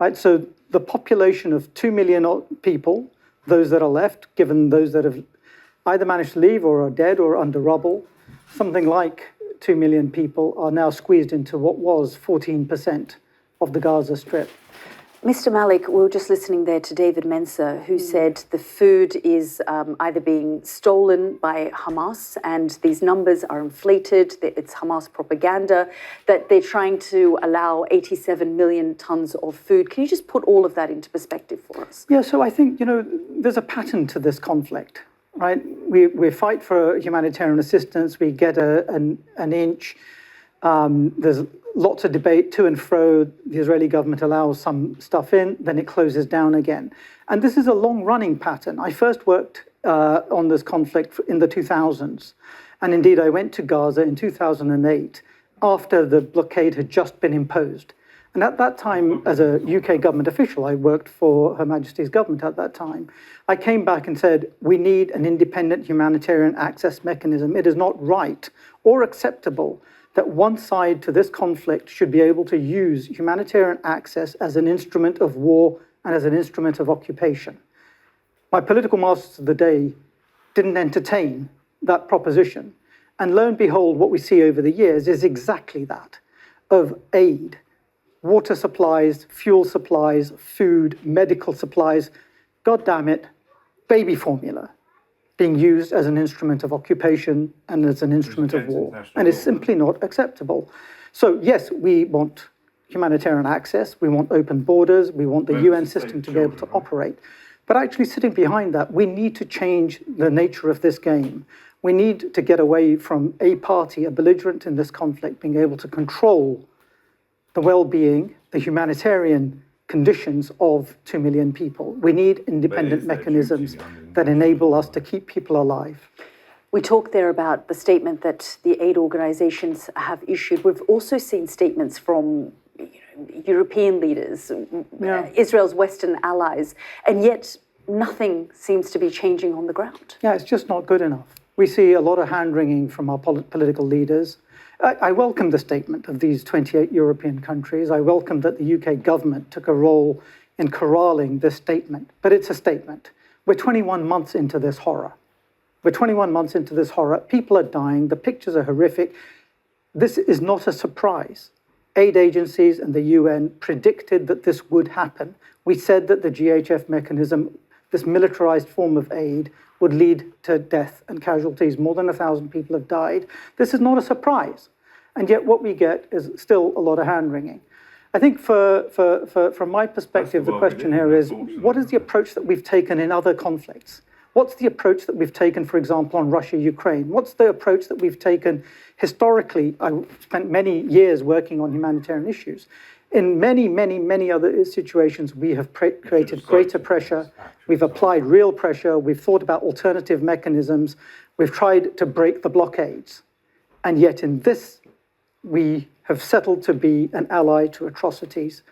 right? So the population of 2 million people, those that are left, given those that have either managed to leave or are dead or under rubble, something like 2 million people are now squeezed into what was 14% of the Gaza Strip. Mr. Malik, we were just listening there to David Mensah, who said the food is either being stolen by Hamas, and these numbers are inflated, that it's Hamas propaganda, that they're trying to allow 87 million tons of food. Can you just put all of that into perspective for us? Yeah, so I think, there's a pattern to this conflict, right? We fight for humanitarian assistance, we get an inch, there's lots of debate to and fro. The Israeli government allows some stuff in, then it closes down again. And this is a long-running pattern. I first worked on this conflict in the 2000s. And indeed, I went to Gaza in 2008 after the blockade had just been imposed. And at that time, as a UK government official, I worked for Her Majesty's government at that time, I came back and said, we need an independent humanitarian access mechanism. It is not right or acceptable that one side to this conflict should be able to use humanitarian access as an instrument of war and as an instrument of occupation. My political masters of the day didn't entertain that proposition. And lo and behold, what we see over the years is exactly that, of aid, water supplies, fuel supplies, food, medical supplies, God damn it, baby formula, being used as an instrument of occupation and as an instrument of war. And it's simply not acceptable. So yes, we want humanitarian access, we want open borders, we want the UN system to be able to operate. But actually sitting behind that, we need to change the nature of this game. We need to get away from a party, a belligerent in this conflict, being able to control the well-being, the humanitarian conditions of 2 million people. We need independent mechanisms that enable us to keep people alive. We talked there about the statement that the aid organizations have issued. We've also seen statements from European leaders, Israel's Western allies, and yet nothing seems to be changing on the ground. Yeah, it's just not good enough. We see a lot of hand-wringing from our political leaders. I welcome the statement of these 28 European countries. I welcome that the UK government took a role in corralling this statement, but it's a statement. We're 21 months into this horror. People are dying. The pictures are horrific. This is not a surprise. Aid agencies and the UN predicted that this would happen. We said that the GHF mechanism, this militarized form of aid, would lead to death and casualties. More than 1,000 people have died. This is not a surprise. And yet what we get is still a lot of hand-wringing. I think from my perspective, the question here is, what is the approach that we've taken in other conflicts? What's the approach that we've taken, for example, on Russia-Ukraine? What's the approach that we've taken historically? I spent many years working on humanitarian issues. In many, many, many other situations, we have created greater pressure. We've applied real pressure. We've thought about alternative mechanisms. We've tried to break the blockades. And yet in this, we have settled to be an ally to atrocities.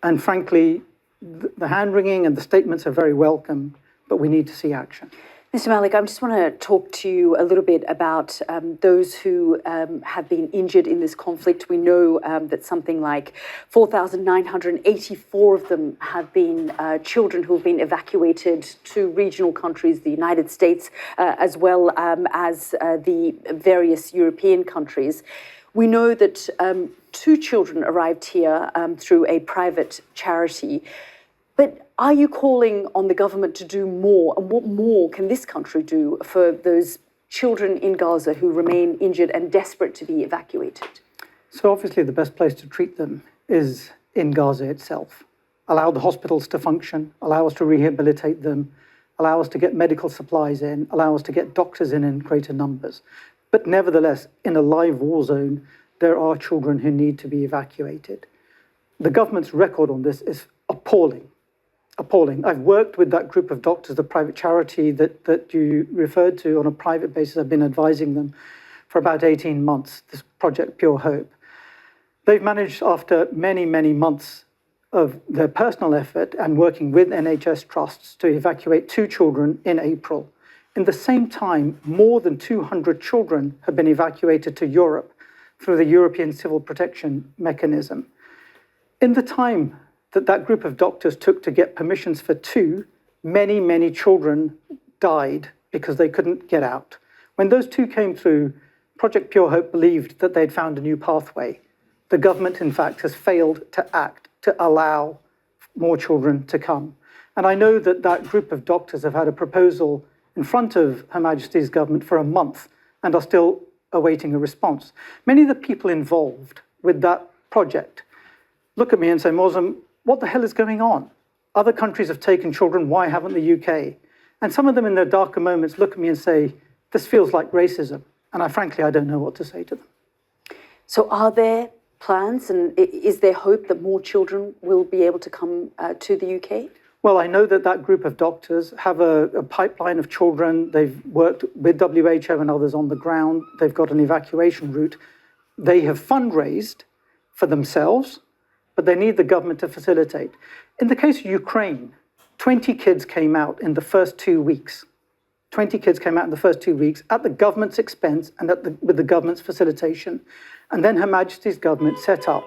And frankly, the hand-wringing and the statements are very welcome, but we need to see action. Mr. Malik, I just want to talk to you a little bit about those who have been injured in this conflict. We know that something like 4,984 of them have been children who have been evacuated to regional countries, the United States, as well as the various European countries. We know that 2 children arrived here through a private charity. But are you calling on the government to do more? And what more can this country do for those children in Gaza who remain injured and desperate to be evacuated? So obviously the best place to treat them is in Gaza itself. Allow the hospitals to function, allow us to rehabilitate them, allow us to get medical supplies in, allow us to get doctors in greater numbers. But nevertheless, in a live war zone, there are children who need to be evacuated. The government's record on this is appalling. Appalling. I've worked with that group of doctors, the private charity that you referred to, on a private basis. I've been advising them for about 18 months, this Project Pure Hope. They've managed, after many, many months of their personal effort and working with NHS trusts, to evacuate 2 children in April. In the same time, more than 200 children have been evacuated to Europe through the European Civil Protection Mechanism. In the time that group of doctors took to get permissions for 2, many, many children died because they couldn't get out. When those 2 came through, Project Pure Hope believed that they'd found a new pathway. The government, in fact, has failed to act to allow more children to come. And I know that group of doctors have had a proposal in front of Her Majesty's government for a month and are still awaiting a response. Many of the people involved with that project look at me and say, Mosem, what the hell is going on? Other countries have taken children, why haven't the UK? And some of them in their darker moments look at me and say, this feels like racism. And frankly, I don't know what to say to them. So are there plans, and is there hope that more children will be able to come to the UK? Well, I know that group of doctors have a pipeline of children. They've worked with WHO and others on the ground. They've got an evacuation route. They have fundraised for themselves, but they need the government to facilitate. In the case of Ukraine, 20 kids came out in the first 2 weeks. 20 kids came out in the first 2 weeks at the government's expense and with the government's facilitation. And then Her Majesty's government set up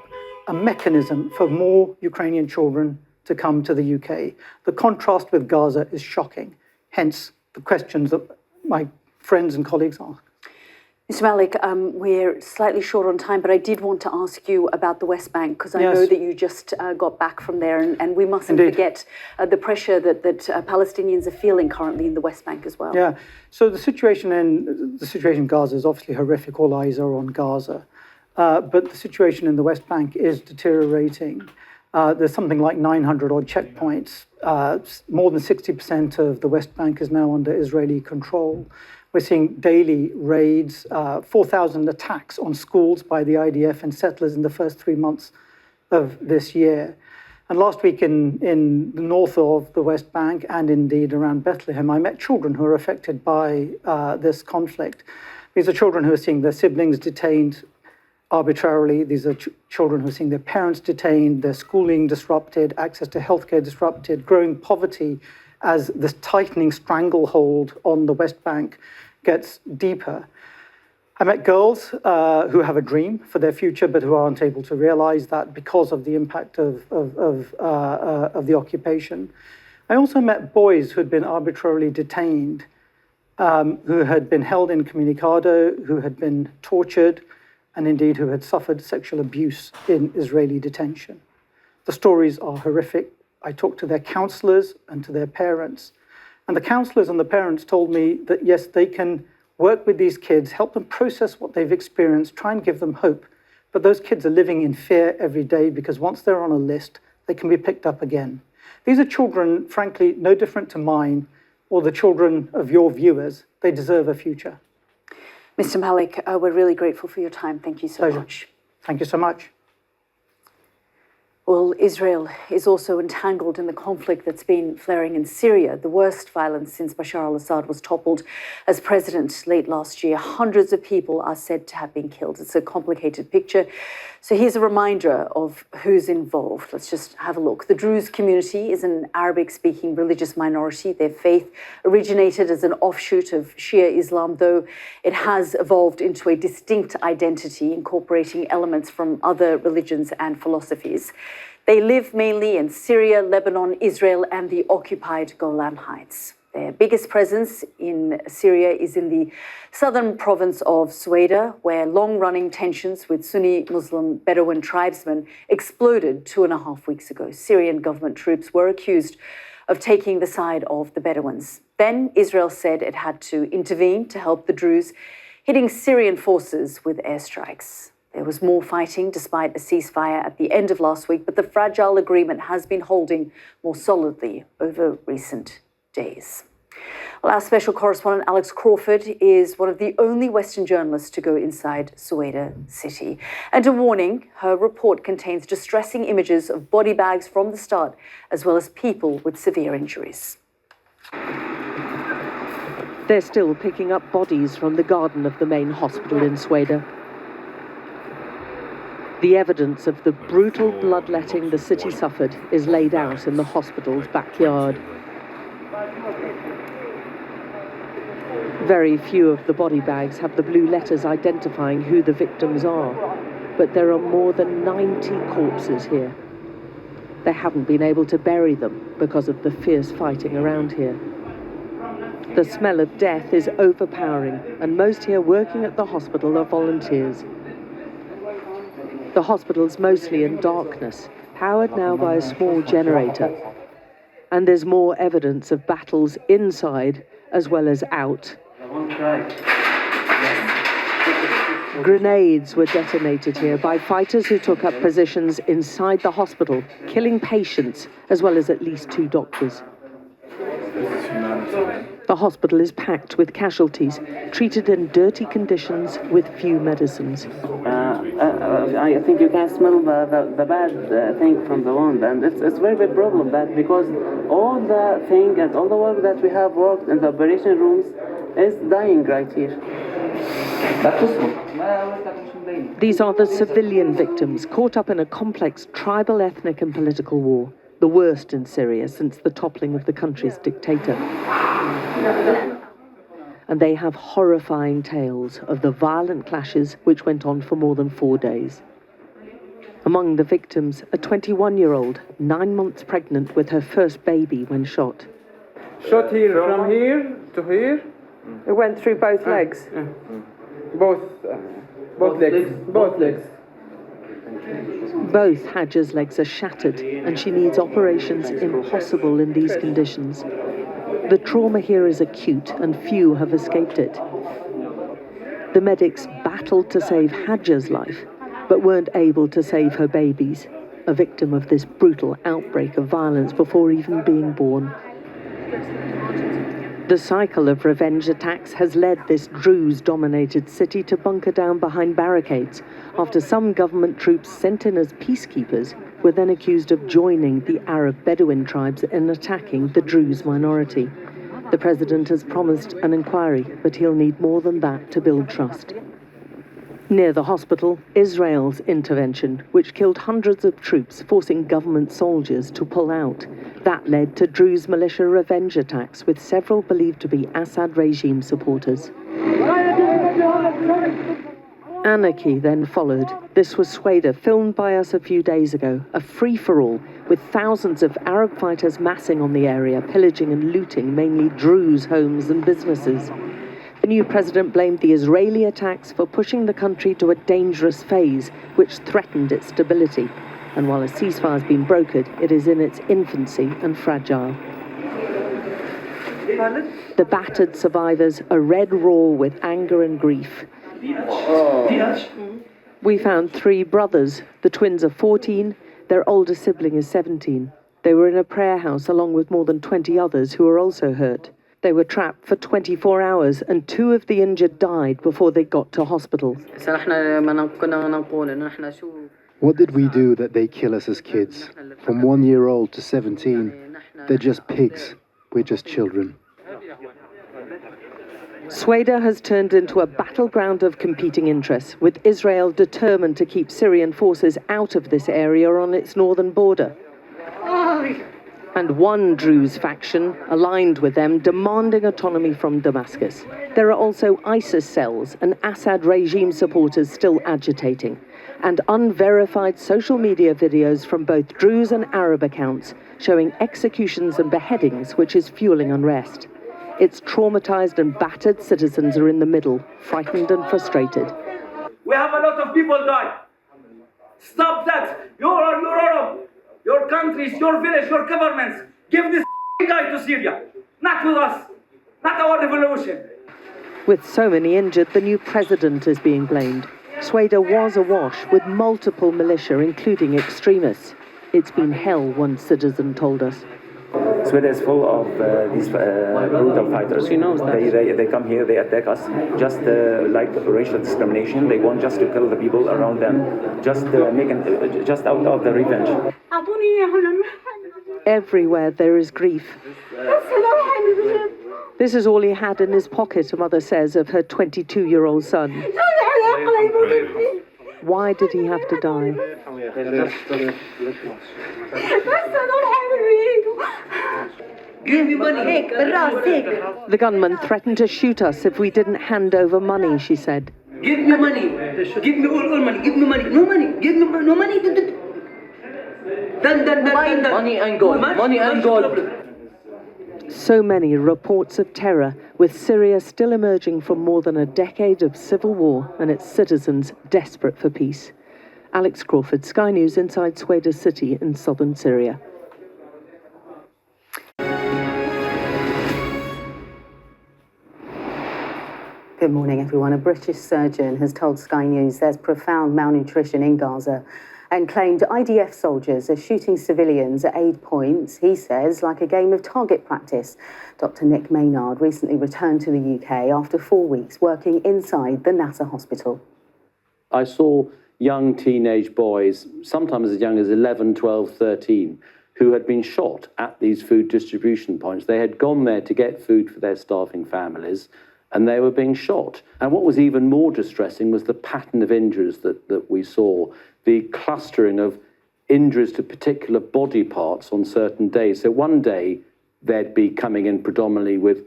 a mechanism for more Ukrainian children to come to the UK. The contrast with Gaza is shocking, hence the questions that my friends and colleagues ask. Mr. Malik, we're slightly short on time, but I did want to ask you about the West Bank, because I know that you just got back from there, and we mustn't forget the pressure that Palestinians are feeling currently in the West Bank as well. Yeah, so the situation in Gaza is obviously horrific. All eyes are on Gaza. But the situation in the West Bank is deteriorating. There's something like 900 odd checkpoints. More than 60% of the West Bank is now under Israeli control. We're seeing daily raids, 4,000 attacks on schools by the IDF and settlers in the first 3 months of this year. And last week in the north of the West Bank, and indeed around Bethlehem, I met children who are affected by this conflict. These are children who are seeing their siblings detained arbitrarily. These are children who are seeing their parents detained, their schooling disrupted, access to healthcare disrupted, growing poverty as this tightening stranglehold on the West Bank gets deeper. I met girls who have a dream for their future, but who aren't able to realize that because of the impact of the occupation. I also met boys who had been arbitrarily detained, who had been held incommunicado, who had been tortured, and indeed who had suffered sexual abuse in Israeli detention. The stories are horrific. I talked to their counselors and to their parents. And the counselors and the parents told me that, yes, they can work with these kids, help them process what they've experienced, try and give them hope. But those kids are living in fear every day, because once they're on a list, they can be picked up again. These are children, frankly, no different to mine or the children of your viewers. They deserve a future. Mr. Malik, we're really grateful for your time. Thank you so much. Thank you so much. Well, Israel is also entangled in the conflict that's been flaring in Syria, the worst violence since Bashar al-Assad was toppled as president late last year. Hundreds of people are said to have been killed. It's a complicated picture. So here's a reminder of who's involved. Let's just have a look. The Druze community is an Arabic-speaking religious minority. Their faith originated as an offshoot of Shia Islam, though it has evolved into a distinct identity, incorporating elements from other religions and philosophies. They live mainly in Syria, Lebanon, Israel, and the occupied Golan Heights. Their biggest presence in Syria is in the southern province of Sueda, where long-running tensions with Sunni Muslim Bedouin tribesmen exploded 2.5 weeks ago. Syrian government troops were accused of taking the side of the Bedouins. Then Israel said it had to intervene to help the Druze, hitting Syrian forces with airstrikes. There was more fighting despite a ceasefire at the end of last week, but the fragile agreement has been holding more solidly over recent days. Well, our special correspondent Alex Crawford is one of the only Western journalists to go inside Sueda city. And a warning, her report contains distressing images of body bags from the start, as well as people with severe injuries. They're still picking up bodies from the garden of the main hospital in Sueda. The evidence of the brutal bloodletting the city suffered is laid out in the hospital's backyard. Very few of the body bags have the blue letters identifying who the victims are, but there are more than 90 corpses here. They haven't been able to bury them because of the fierce fighting around here. The smell of death is overpowering, and most here working at the hospital are volunteers. The hospital's mostly in darkness, powered now by a small generator. And there's more evidence of battles inside as well as out. Grenades were detonated here by fighters who took up positions inside the hospital, killing patients as well as at least 2 doctors. The hospital is packed with casualties, treated in dirty conditions with few medicines. I think you can smell the bad thing from the wound, and it's a very big problem, that because all the thing and all the work that we have worked in the operation rooms is dying right here. These are the civilian victims caught up in a complex tribal, ethnic and political war, the worst in Syria since the toppling of the country's dictator. And they have horrifying tales of the violent clashes which went on for more than 4 days. Among the victims, a 21-year-old, 9 months pregnant with her first baby when shot. Shot here, from here to here. It went through both legs? Both legs. Both legs. Both Hajja's legs are shattered, and she needs operations impossible in these conditions. The trauma here is acute, and few have escaped it. The medics battled to save Hajja's life, but weren't able to save her babies, a victim of this brutal outbreak of violence before even being born. The cycle of revenge attacks has led this Druze-dominated city to bunker down behind barricades after some government troops sent in as peacekeepers were then accused of joining the Arab Bedouin tribes in attacking the Druze minority. The president has promised an inquiry, but he'll need more than that to build trust. Near the hospital, Israel's intervention, which killed hundreds of troops, forcing government soldiers to pull out. That led to Druze militia revenge attacks, with several believed to be Assad regime supporters. Anarchy then followed. This was Sueda, filmed by us a few days ago, a free-for-all, with thousands of Arab fighters massing on the area, pillaging and looting mainly Druze homes and businesses. The new president blamed the Israeli attacks for pushing the country to a dangerous phase, which threatened its stability. And while a ceasefire has been brokered, it is in its infancy and fragile. The battered survivors are red raw with anger and grief. We found 3 brothers. The twins are 14, their older sibling is 17. They were in a prayer house along with more than 20 others who were also hurt. They were trapped for 24 hours, and 2 of the injured died before they got to hospital. What did we do that they kill us as kids? From 1-year-old to 17, they're just pigs. We're just children. Sueda has turned into a battleground of competing interests, with Israel determined to keep Syrian forces out of this area on its northern border. And one Druze faction, aligned with them, demanding autonomy from Damascus. There are also ISIS cells and Assad regime supporters still agitating, and unverified social media videos from both Druze and Arab accounts showing executions and beheadings, which is fueling unrest. Its traumatized and battered citizens are in the middle, frightened and frustrated. We have a lot of people die. Stop that. Europe, your countries, your village, your governments. Give this guy to Syria. Not with us. Not our revolution. With so many injured, the new president is being blamed. Sweden was awash with multiple militia, including extremists. It's been hell, one citizen told us. Sweden is full of these brutal fighters. They come here, they attack us, just like racial discrimination. They want just to kill the people around them, just out of the revenge. Everywhere there is grief. This is all he had in his pocket, a mother says, of her 22-year-old son. Why did he have to die? The gunman threatened to shoot us if we didn't hand over money, she said. Give me money. Give me all money. Give me money. No money. Give me no money. Money and gold. Money and gold. So many reports of terror, with Syria still emerging from more than a decade of civil war and its citizens desperate for peace. Alex Crawford, Sky News, inside Sweda city in southern Syria. Good morning, everyone. A British surgeon has told Sky News there's profound malnutrition in Gaza and claimed IDF soldiers are shooting civilians at aid points, he says, like a game of target practice. Dr. Nick Maynard recently returned to the UK after 4 weeks working inside the Nasser hospital. I saw young teenage boys, sometimes as young as 11, 12, 13, who had been shot at these food distribution points. They had gone there to get food for their starving families, and they were being shot. And what was even more distressing was the pattern of injuries that we saw, the clustering of injuries to particular body parts on certain days. So one day they'd be coming in predominantly with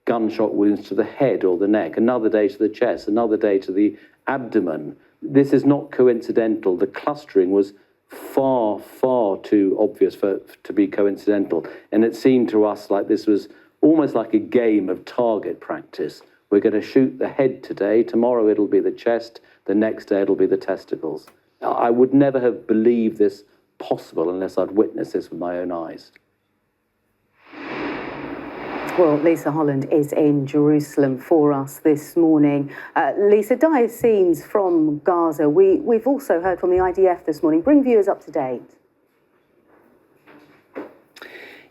gunshot wounds to the head or the neck, another day to the chest, another day to the abdomen. This is not coincidental. The clustering was far, far too obvious to be coincidental. And it seemed to us like this was almost like a game of target practice. We're going to shoot the head today, tomorrow it'll be the chest, the next day it'll be the testicles. I would never have believed this possible unless I'd witnessed this with my own eyes. Well, Lisa Holland is in Jerusalem for us this morning. Lisa, dire scenes from Gaza. We've also heard from the IDF this morning. Bring viewers up to date.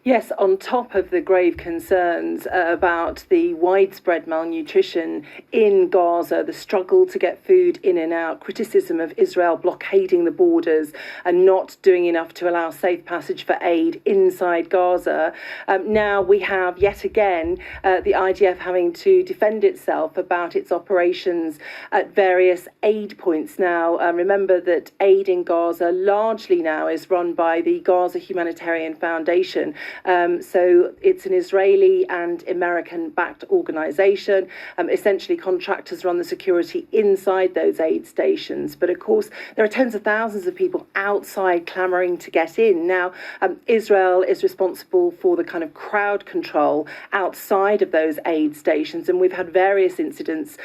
Yes, on top of the grave concerns about the widespread malnutrition in Gaza, the struggle to get food in and out, criticism of Israel blockading the borders and not doing enough to allow safe passage for aid inside Gaza. Now we have yet again the IDF having to defend itself about its operations at various aid points. Now, remember that aid in Gaza largely now is run by the Gaza Humanitarian Foundation. So it's an Israeli and American-backed organisation. Essentially, contractors run the security inside those aid stations. But of course, there are tens of thousands of people outside clamouring to get in. Now, Israel is responsible for the kind of crowd control outside of those aid stations. And we've had various incidents,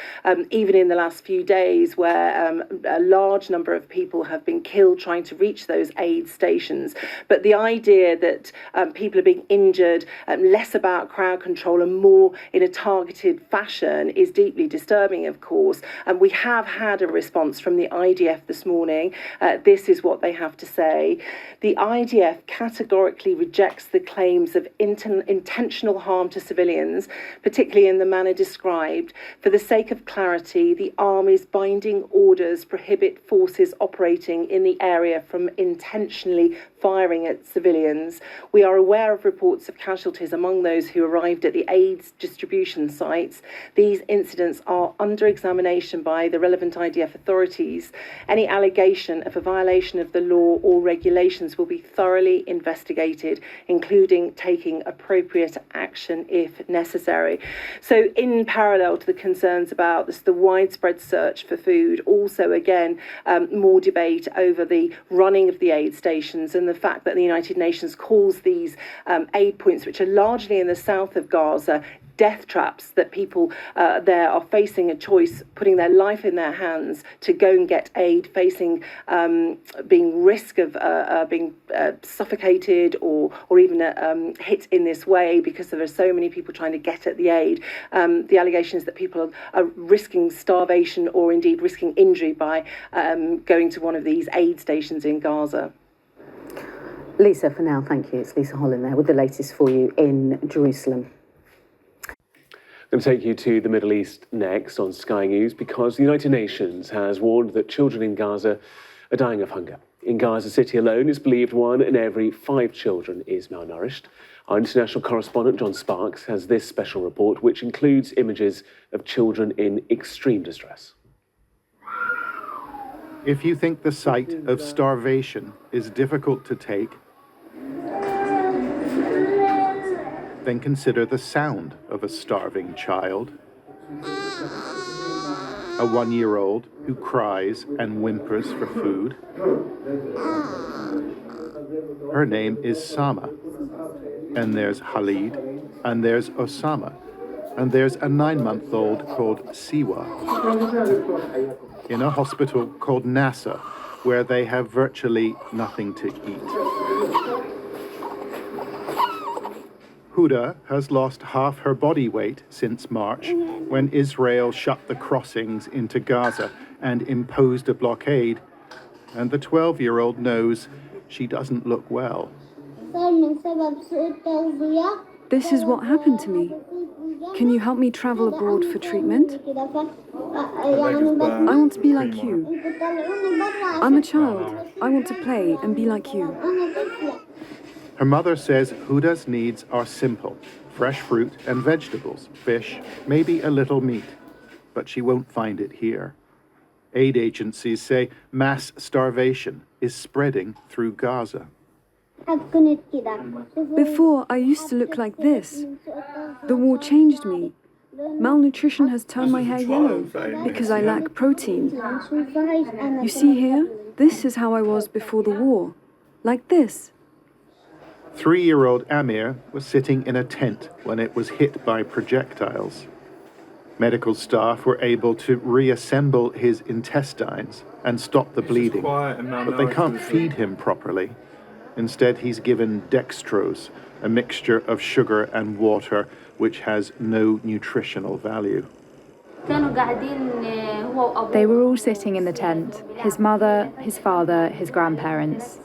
even in the last few days, where a large number of people have been killed trying to reach those aid stations. But the idea that people are being injured, less about crowd control and more in a targeted fashion is deeply disturbing, of course. And we have had a response from the IDF this morning. This is what they have to say. The IDF categorically rejects the claims of intentional harm to civilians, particularly in the manner described. For the sake of clarity, the Army's binding orders prohibit forces operating in the area from intentionally firing at civilians. We are aware of reports of casualties among those who arrived at the aid distribution sites. These incidents are under examination by the relevant IDF authorities. Any allegation of a violation of the law or regulations will be thoroughly investigated, including taking appropriate action if necessary. So in parallel to the concerns about the widespread search for food, also again, more debate over the running of the aid stations and the fact that the United Nations calls these aid points, which are largely in the south of Gaza, death traps that people there are facing a choice, putting their life in their hands to go and get aid, facing being risk of being suffocated or even hit in this way because there are so many people trying to get at the aid. The allegation is that people are risking starvation or indeed risking injury by going to one of these aid stations in Gaza. Lisa, for now, thank you. It's Lisa Holland there with the latest for you in Jerusalem. I'm going to take you to the Middle East next on Sky News because the United Nations has warned that children in Gaza are dying of hunger. In Gaza City alone, it's believed 1 in every 5 children is malnourished. Our international correspondent, John Sparks, has this special report, which includes images of children in extreme distress. If you think the sight of starvation is difficult to take, then consider the sound of a starving child. A 1-year-old who cries and whimpers for food. Her name is Sama. And there's Khalid, and there's Osama, and there's a 9-month-old called Siwa in a hospital called Nasser, where they have virtually nothing to eat. Huda has lost half her body weight since March, when Israel shut the crossings into Gaza and imposed a blockade, and the 12-year-old knows she doesn't look well. This is what happened to me. Can you help me travel abroad for treatment? I want to be like you. I'm a child. I want to play and be like you. Her mother says Huda's needs are simple: fresh fruit and vegetables, fish, maybe a little meat. But she won't find it here. Aid agencies say mass starvation is spreading through Gaza. Before, I used to look like this. The war changed me. Malnutrition has turned my hair yellow because I lack protein. You see here? This is how I was before the war. Like this. 3-year-old Amir was sitting in a tent when it was hit by projectiles. Medical staff were able to reassemble his intestines and stop the bleeding, but they can't feed him properly. Instead, he's given dextrose, a mixture of sugar and water, which has no nutritional value. They were all sitting in the tent, his mother, his father, his grandparents.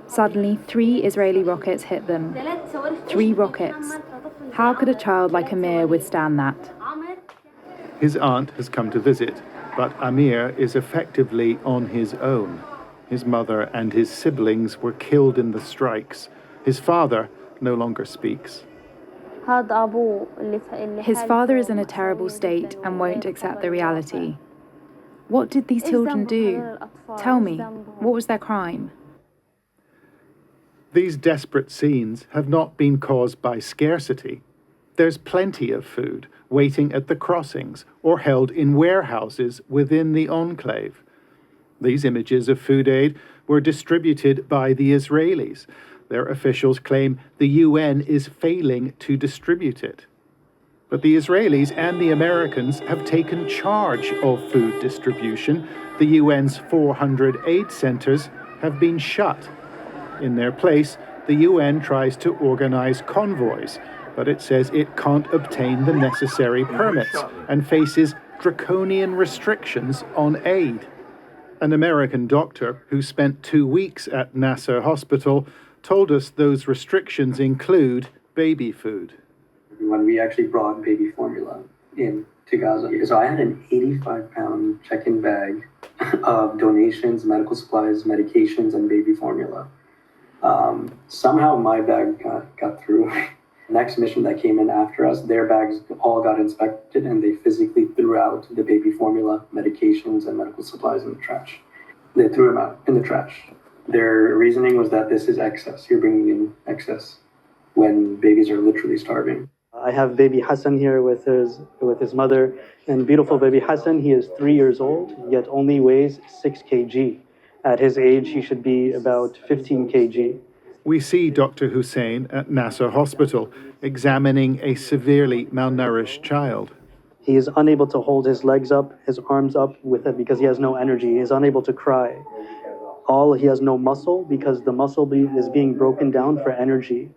Suddenly, 3 Israeli rockets hit them. 3 rockets. How could a child like Amir withstand that? His aunt has come to visit, but Amir is effectively on his own. His mother and his siblings were killed in the strikes. His father no longer speaks. His father is in a terrible state and won't accept the reality. What did these children do? Tell me, what was their crime? These desperate scenes have not been caused by scarcity. There's plenty of food waiting at the crossings or held in warehouses within the enclave. These images of food aid were distributed by the Israelis. Their officials claim the UN is failing to distribute it. But the Israelis and the Americans have taken charge of food distribution. The UN's 400 aid centers have been shut. In their place, the UN tries to organize convoys, but it says it can't obtain the necessary permits and faces draconian restrictions on aid. An American doctor who spent 2 weeks at Nasser Hospital told us those restrictions include baby food. When we actually brought baby formula in to Gaza, so I had an 85-pound check-in bag of donations, medical supplies, medications, and baby formula. Somehow my bag got through. Next mission that came in after us, their bags all got inspected and they physically threw out the baby formula, medications, and medical supplies in the trash. They threw them out in the trash. Their reasoning was that this is excess. You're bringing in excess when babies are literally starving. I have baby Hassan here with his mother, and beautiful baby Hassan. He is 3 years old, yet only weighs 6 kg. At his age, he should be about 15 kg. We see Dr. Hussein at Nasser Hospital, examining a severely malnourished child. He is unable to hold his legs up, his arms up with it because he has no energy. He is unable to cry. He has no muscle because the muscle is being broken down for energy.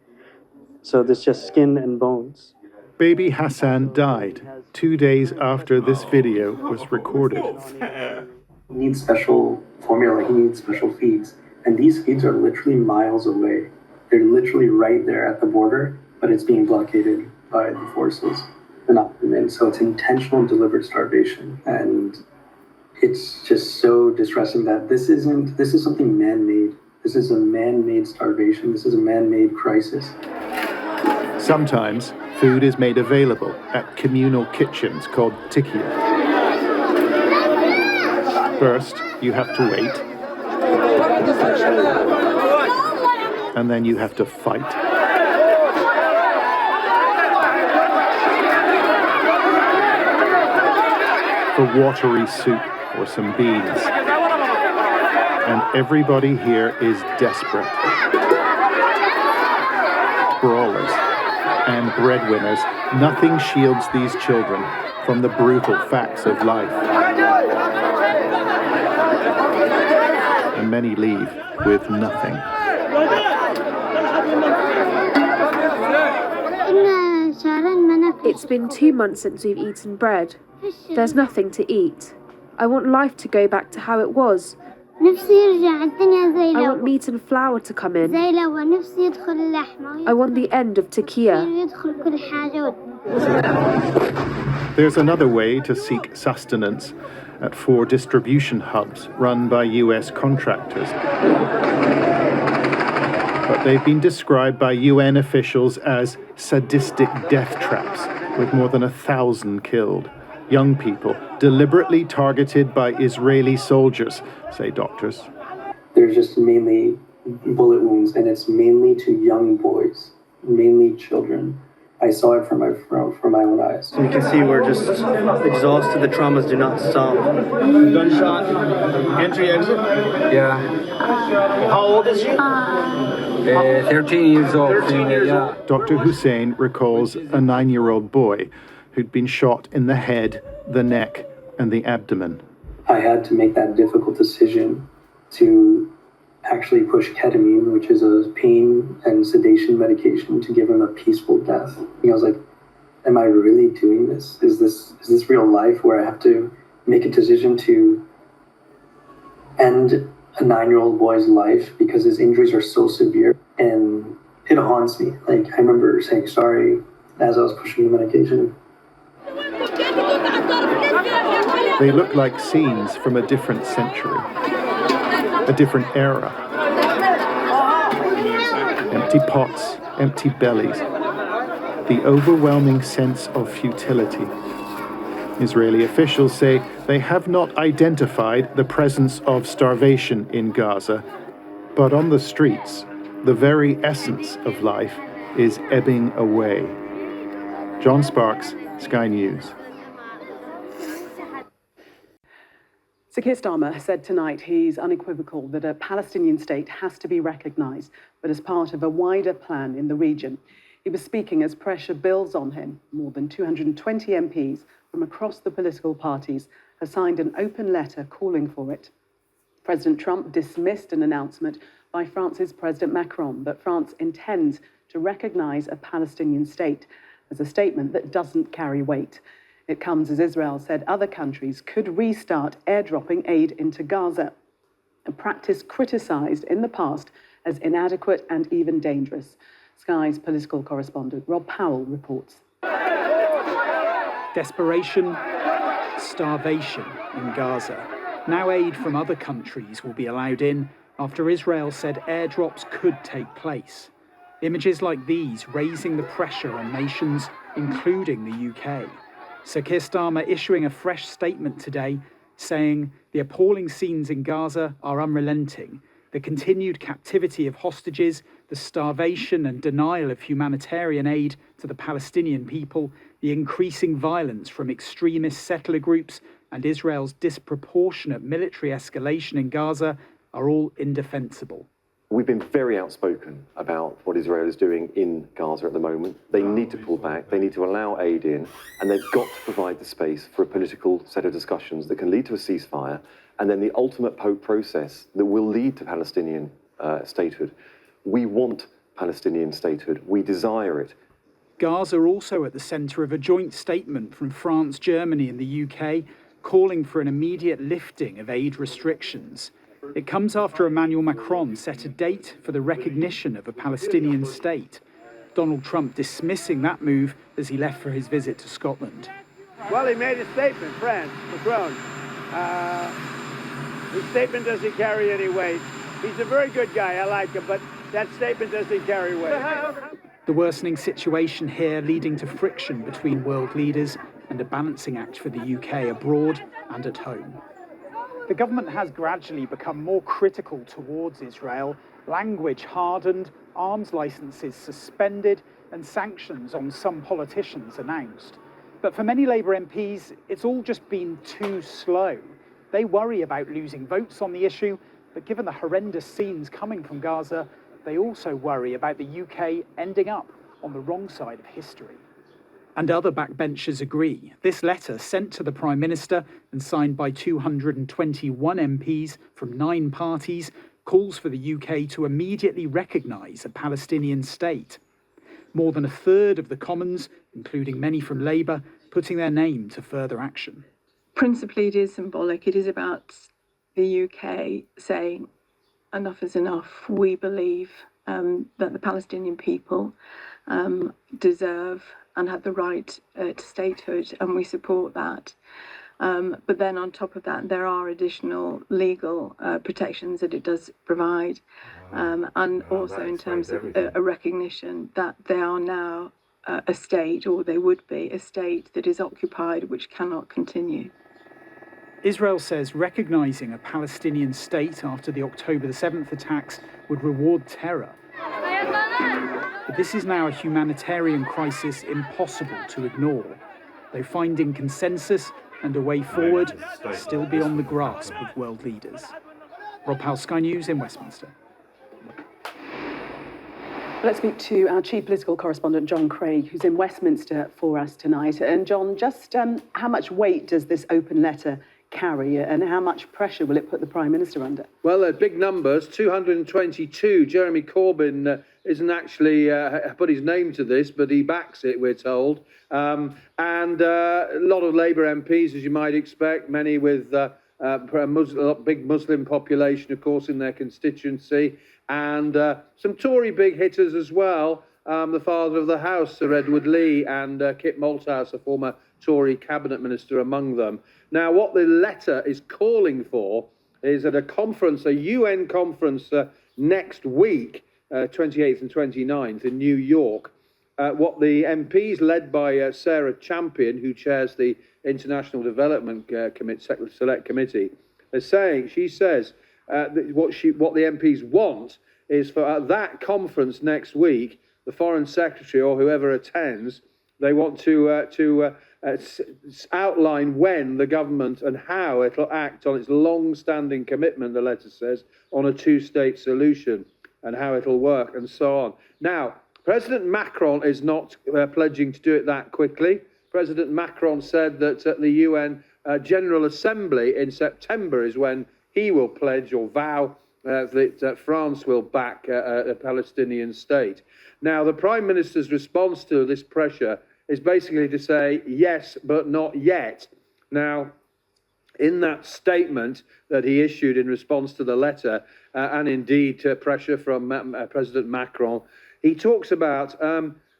So there's just skin and bones. Baby Hassan died 2 days after this video was recorded. He needs special formula, he needs special feeds. And these feeds are literally miles away. They're literally right there at the border, but it's being blockaded by the forces. And so it's intentional deliberate starvation. And it's just so distressing that this is something man-made. This is a man-made starvation. This is a man-made crisis. Sometimes food is made available at communal kitchens called tikkia. First, you have to wait. And then you have to fight. For watery soup or some beans. And everybody here is desperate. Brawlers and breadwinners, nothing shields these children from the brutal facts of life. And many leave with nothing. It's been 2 months since we've eaten bread. There's nothing to eat. I want life to go back to how it was. I want meat and flour to come in. I want the end of tikkia. There's another way to seek sustenance at 4 distribution hubs run by US contractors. But they've been described by UN officials as sadistic death traps, with more than 1,000 killed. Young people deliberately targeted by Israeli soldiers, say doctors. There's just mainly bullet wounds, and it's mainly to young boys, mainly children. I saw it from my own eyes. You can see we're just exhausted. The traumas do not stop. Gunshot, entry, exit? Yeah. How old is she? 13 years old. 13 years old. Dr. Hussein recalls a 9-year-old boy who'd been shot in the head, the neck, and the abdomen. I had to make that difficult decision to actually push ketamine, which is a pain and sedation medication, to give him a peaceful death. I was like, am I really doing this? Is this real life where I have to make a decision to end a 9-year-old boy's life because his injuries are so severe? And it haunts me. Like, I remember saying sorry as I was pushing the medication. They look like scenes from a different century, a different era. Empty pots, empty bellies, the overwhelming sense of futility. Israeli officials say they have not identified the presence of starvation in Gaza, but on the streets, the very essence of life is ebbing away. John Sparks, Sky News. Sir Keir Starmer said tonight he's unequivocal that a Palestinian state has to be recognised, but as part of a wider plan in the region. He was speaking as pressure builds on him. More than 220 MPs from across the political parties have signed an open letter calling for it. President Trump dismissed an announcement by France's President Macron that France intends to recognise a Palestinian state as a statement that doesn't carry weight. It comes as Israel said other countries could restart airdropping aid into Gaza, a practice criticised in the past as inadequate and even dangerous. Sky's political correspondent Rob Powell reports. Desperation, starvation in Gaza. Now aid from other countries will be allowed in after Israel said airdrops could take place. Images like these raising the pressure on nations, including the UK. Sir Keir Starmer issuing a fresh statement today, saying the appalling scenes in Gaza are unrelenting. The continued captivity of hostages, the starvation and denial of humanitarian aid to the Palestinian people, the increasing violence from extremist settler groups, and Israel's disproportionate military escalation in Gaza are all indefensible. We've been very outspoken about what Israel is doing in Gaza at the moment. They need to pull back, they need to allow aid in, and they've got to provide the space for a political set of discussions that can lead to a ceasefire, and then the ultimate process that will lead to Palestinian statehood. We want Palestinian statehood, we desire it. Gaza also at the centre of a joint statement from France, Germany and the UK calling for an immediate lifting of aid restrictions. It comes after Emmanuel Macron set a date for the recognition of a Palestinian state. Donald Trump dismissing that move as he left for his visit to Scotland. Well, he made a statement, France, Macron. His statement doesn't carry any weight. He's a very good guy, I like him, but that statement doesn't carry weight. The worsening situation here leading to friction between world leaders and a balancing act for the UK abroad and at home. The government has gradually become more critical towards Israel, language hardened, arms licenses suspended, and sanctions on some politicians announced. But for many Labour MPs, it's all just been too slow. They worry about losing votes on the issue, but given the horrendous scenes coming from Gaza, they also worry about the UK ending up on the wrong side of history. And other backbenchers agree. This letter, sent to the Prime Minister and signed by 221 MPs from 9 parties, calls for the UK to immediately recognise a Palestinian state. More than a third of the Commons, including many from Labour, putting their name to further action. Principally, it is symbolic. It is about the UK saying, enough is enough. We believe that the Palestinian people deserve and have the right to statehood, and we support that. But then on top of that, there are additional legal protections that it does provide, and also in terms of a recognition that they are now a state, or they would be a state that is occupied, which cannot continue. Israel says recognising a Palestinian state after the October the 7th attacks would reward terror. But this is now a humanitarian crisis impossible to ignore, though finding consensus and a way forward still beyond the grasp of world leaders. Rob Powell, Sky News in Westminster. Let's speak to our chief political correspondent, John Craig, who's in Westminster for us tonight. And John, just how much weight does this open letter carry, and how much pressure will it put the Prime Minister under? Well, big numbers, 222. Jeremy Corbyn isn't actually put his name to this, but he backs it, we're told. And a lot of Labour MPs, as you might expect, many with a big Muslim population, of course, in their constituency, and some Tory big hitters as well. The father of the House, Sir Edward Lee, and Kit Malthouse, a former Tory cabinet minister, among them. Now, what the letter is calling for is at a conference, a UN conference next week, 28th and 29th in New York, what the MPs led by Sarah Champion, who chairs the International Development Select Committee, are saying, she says that what the MPs want is for at that conference next week, the Foreign Secretary or whoever attends, they want to outline when the government and how it'll act on its long-standing commitment, the letter says, on a two-state solution and how it'll work and so on. Now, President Macron is not pledging to do it that quickly. President Macron said that at the UN General Assembly in September is when he will pledge or vow that France will back a Palestinian state. Now, the Prime Minister's response to this pressure is basically to say, yes, but not yet. Now, in that statement that he issued in response to the letter, and indeed to pressure from President Macron, he talks about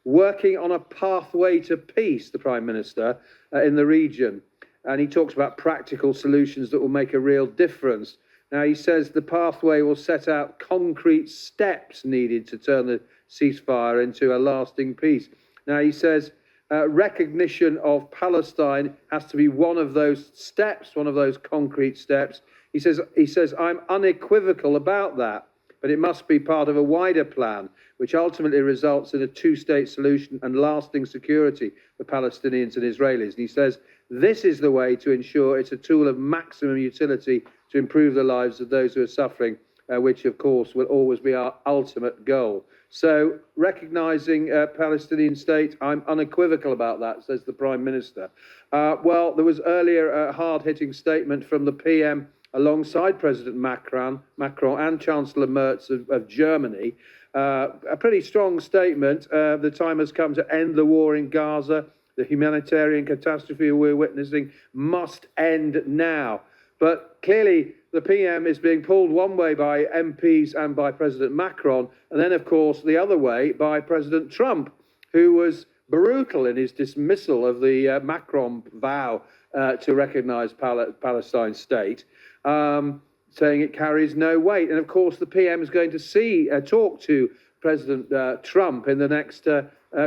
working on a pathway to peace, the Prime Minister, in the region. And he talks about practical solutions that will make a real difference. Now, he says the pathway will set out concrete steps needed to turn the ceasefire into a lasting peace. Now, he says recognition of Palestine has to be one of those steps, one of those concrete steps. He says, I'm unequivocal about that, but it must be part of a wider plan, which ultimately results in a two-state solution and lasting security for Palestinians and Israelis. And he says, this is the way to ensure it's a tool of maximum utility to improve the lives of those who are suffering which of course will always be our ultimate goal. So recognising a Palestinian state, I'm unequivocal about that, says the Prime Minister. Well, there was earlier a hard-hitting statement from the PM alongside President Macron and Chancellor Merz of Germany. A pretty strong statement. The time has come to end the war in Gaza. The humanitarian catastrophe we're witnessing must end now. But clearly, the PM is being pulled one way by MPs and by President Macron, and then, of course, the other way by President Trump, who was brutal in his dismissal of the Macron vow to recognise Palestine's state, saying it carries no weight. And, of course, the PM is going to talk to President Trump in the next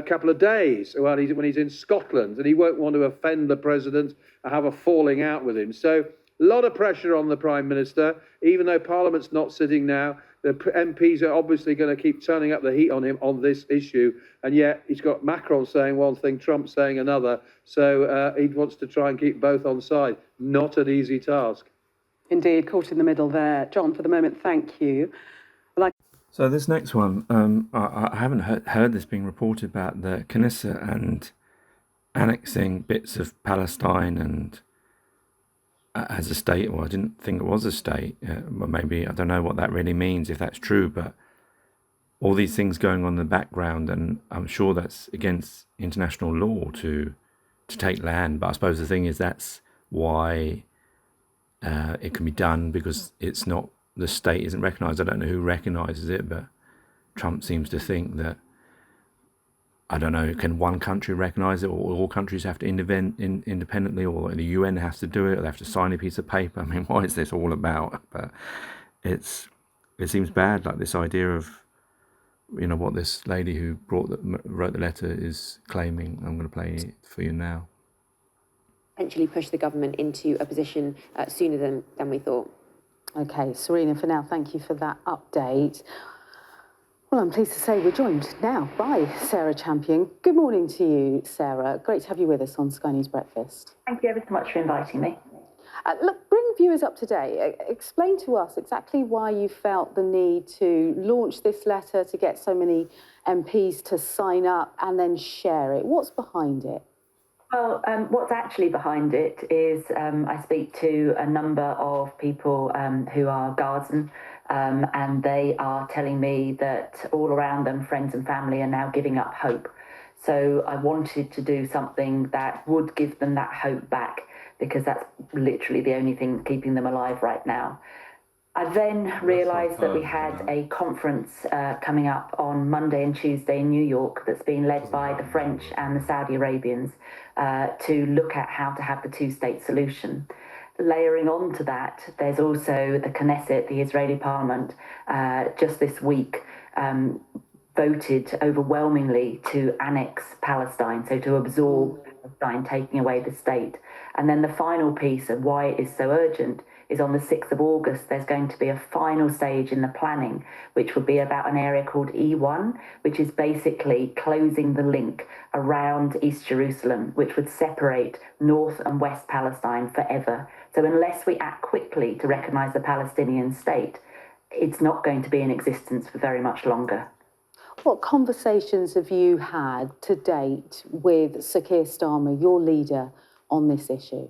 couple of days when he's in Scotland, and he won't want to offend the president or have a falling out with him. So a lot of pressure on the Prime Minister, even though Parliament's not sitting now. The MPs are obviously going to keep turning up the heat on him on this issue, and yet he's got Macron saying one thing, Trump saying another, so he wants to try and keep both on side. Not an easy task. Indeed, caught in the middle there. John, for the moment, thank you. So this next one, I haven't heard this being reported about the Knesset and annexing bits of Palestine and as a state, or I didn't think it was a state. Well, maybe, I don't know what that really means, if that's true, but all these things going on in the background, and I'm sure that's against international law to take land, but I suppose the thing is that's why it can be done, because it's not, the state isn't recognised. I don't know who recognises it, but Trump seems to think that, I don't know, can one country recognise it, or all countries have to intervene independently, or the UN has to do it, or they have to sign a piece of paper? I mean, what is this all about? But it seems bad, like this idea of, what this lady who wrote the letter is claiming. I'm going to play it for you now. Potentially push the government into a position sooner than we thought. Okay, Serena, for now, thank you for that update. Well, I'm pleased to say we're joined now by Sarah Champion. Good morning to you, Sarah. Great to have you with us on Sky News Breakfast. Thank you ever so much for inviting me. Look, bring viewers up to date. Explain to us exactly why you felt the need to launch this letter, to get so many MPs to sign up and then share it. What's behind it? Well, what's actually behind it is I speak to a number of people who are Gazan, and they are telling me that all around them, friends and family are now giving up hope. So I wanted to do something that would give them that hope back, because that's literally the only thing keeping them alive right now. I then realised that we had a conference coming up on Monday and Tuesday in New York that's being led by the French and the Saudi Arabians to look at how to have the two-state solution. Layering on to that, there's also the Knesset, the Israeli parliament, just this week voted overwhelmingly to annex Palestine, so to absorb Palestine, taking away the state. And then the final piece of why it is so urgent is on the 6th of August, there's going to be a final stage in the planning, which would be about an area called E1, which is basically closing the link around East Jerusalem, which would separate North and West Palestine forever. So unless we act quickly to recognise the Palestinian state, it's not going to be in existence for very much longer. What conversations have you had to date with Sir Keir Starmer, your leader, on this issue?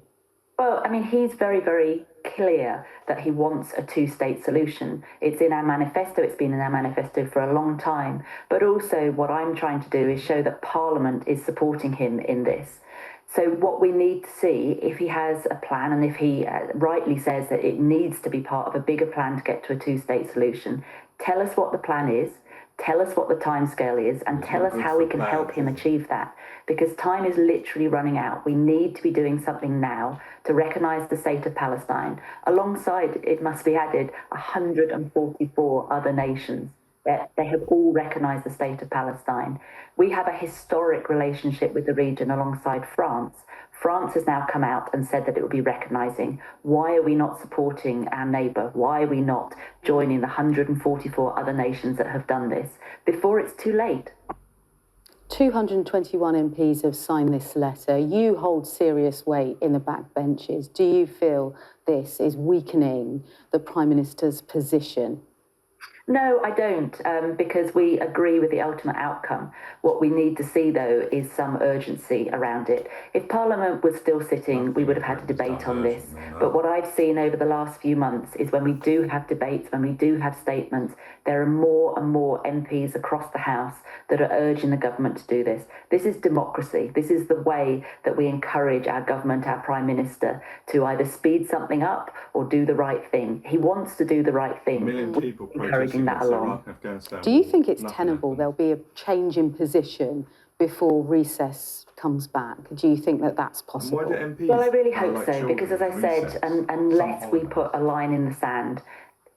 Well, I mean, he's very, very clear that he wants a two-state solution. It's in our manifesto, it's been in our manifesto for a long time. But also what I'm trying to do is show that Parliament is supporting him in this. So what we need to see, if he has a plan, and if he rightly says that it needs to be part of a bigger plan to get to a two-state solution, tell us what the plan is, tell us what the timescale is, and tell us how we can help him achieve that. Because time is literally running out. We need to be doing something now to recognise the state of Palestine. Alongside, it must be added, 144 other nations. They have all recognised the state of Palestine. We have a historic relationship with the region alongside France. France has now come out and said that it will be recognising. Why are we not supporting our neighbour? Why are we not joining the 144 other nations that have done this before it's too late? 221 MPs have signed this letter. You hold serious weight in the backbenches. Do you feel this is weakening the Prime Minister's position? No, I don't, because we agree with the ultimate outcome. What we need to see, though, is some urgency around it. If Parliament was still sitting, we would have had a debate on this. But what I've seen over the last few months is when we do have debates, when we do have statements, there are more and more MPs across the House that are urging the government to do this. This is democracy. This is the way that we encourage our government, our Prime Minister, to either speed something up or do the right thing. He wants to do the right thing. A million people encouraging that along. Do you think it's tenable there'll be a change in position before recess comes back? Do you think that that's possible? Why do MPs Well, I really hope so, because as I said, unless we put a line in the sand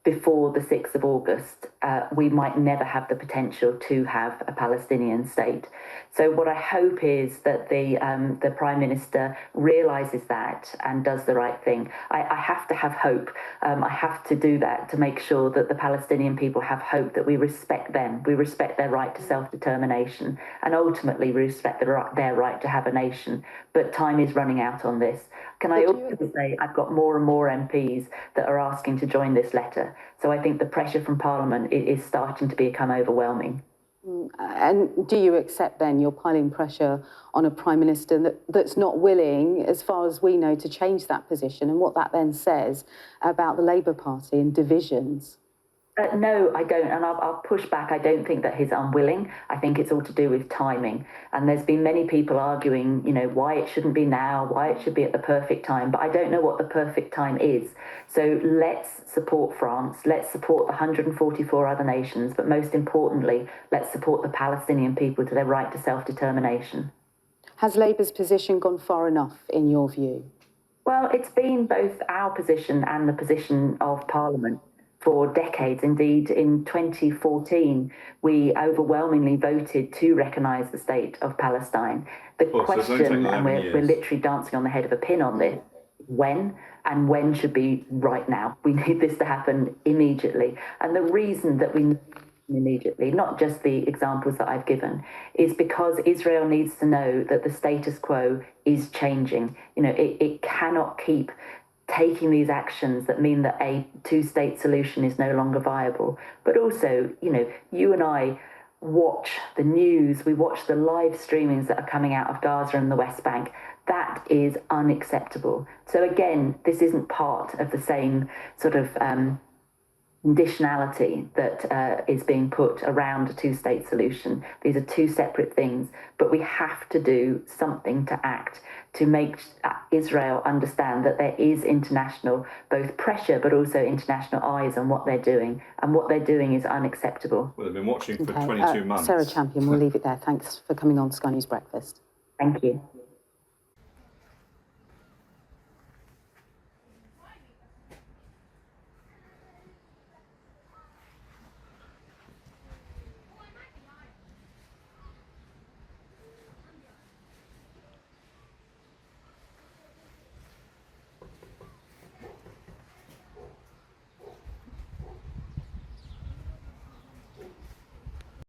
before the 6th of August, we might never have the potential to have a Palestinian state. So what I hope is that the Prime Minister realises that and does the right thing. I have to have hope. I have to do that to make sure that the Palestinian people have hope, that we respect them, we respect their right to self-determination, and ultimately we respect their right to have a nation. But time is running out on this. Can I also say I've got more and more MPs that are asking to join this letter. So I think the pressure from Parliament is starting to become overwhelming. And do you accept then you're piling pressure on a Prime Minister that's not willing, as far as we know, to change that position, and what that then says about the Labour Party and divisions? No, I don't, and I'll push back. I don't think that he's unwilling. I think it's all to do with timing. And there's been many people arguing, why it shouldn't be now, why it should be at the perfect time. But I don't know what the perfect time is. So let's support France. Let's support the 144 other nations. But most importantly, let's support the Palestinian people to their right to self-determination. Has Labour's position gone far enough, in your view? Well, it's been both our position and the position of Parliament for decades. Indeed, in 2014, we overwhelmingly voted to recognise the state of Palestine. The question, and we're literally dancing on the head of a pin on this, when, and when should be right now. We need this to happen immediately. And the reason that we need immediately, not just the examples that I've given, is because Israel needs to know that the status quo is changing. It cannot keep taking these actions that mean that a two-state solution is no longer viable. But also, you and I watch the news, we watch the live streamings that are coming out of Gaza and the West Bank. That is unacceptable. So again, this isn't part of the same sort of conditionality that is being put around a two-state solution. These are two separate things, but we have to do something to act to make Israel understand that there is international both pressure but also international eyes on what they're doing, and what they're doing is unacceptable. Well, they've been watching for 22 months. Sarah Champion, we'll leave it there. Thanks for coming on Sky News Breakfast. Thank you.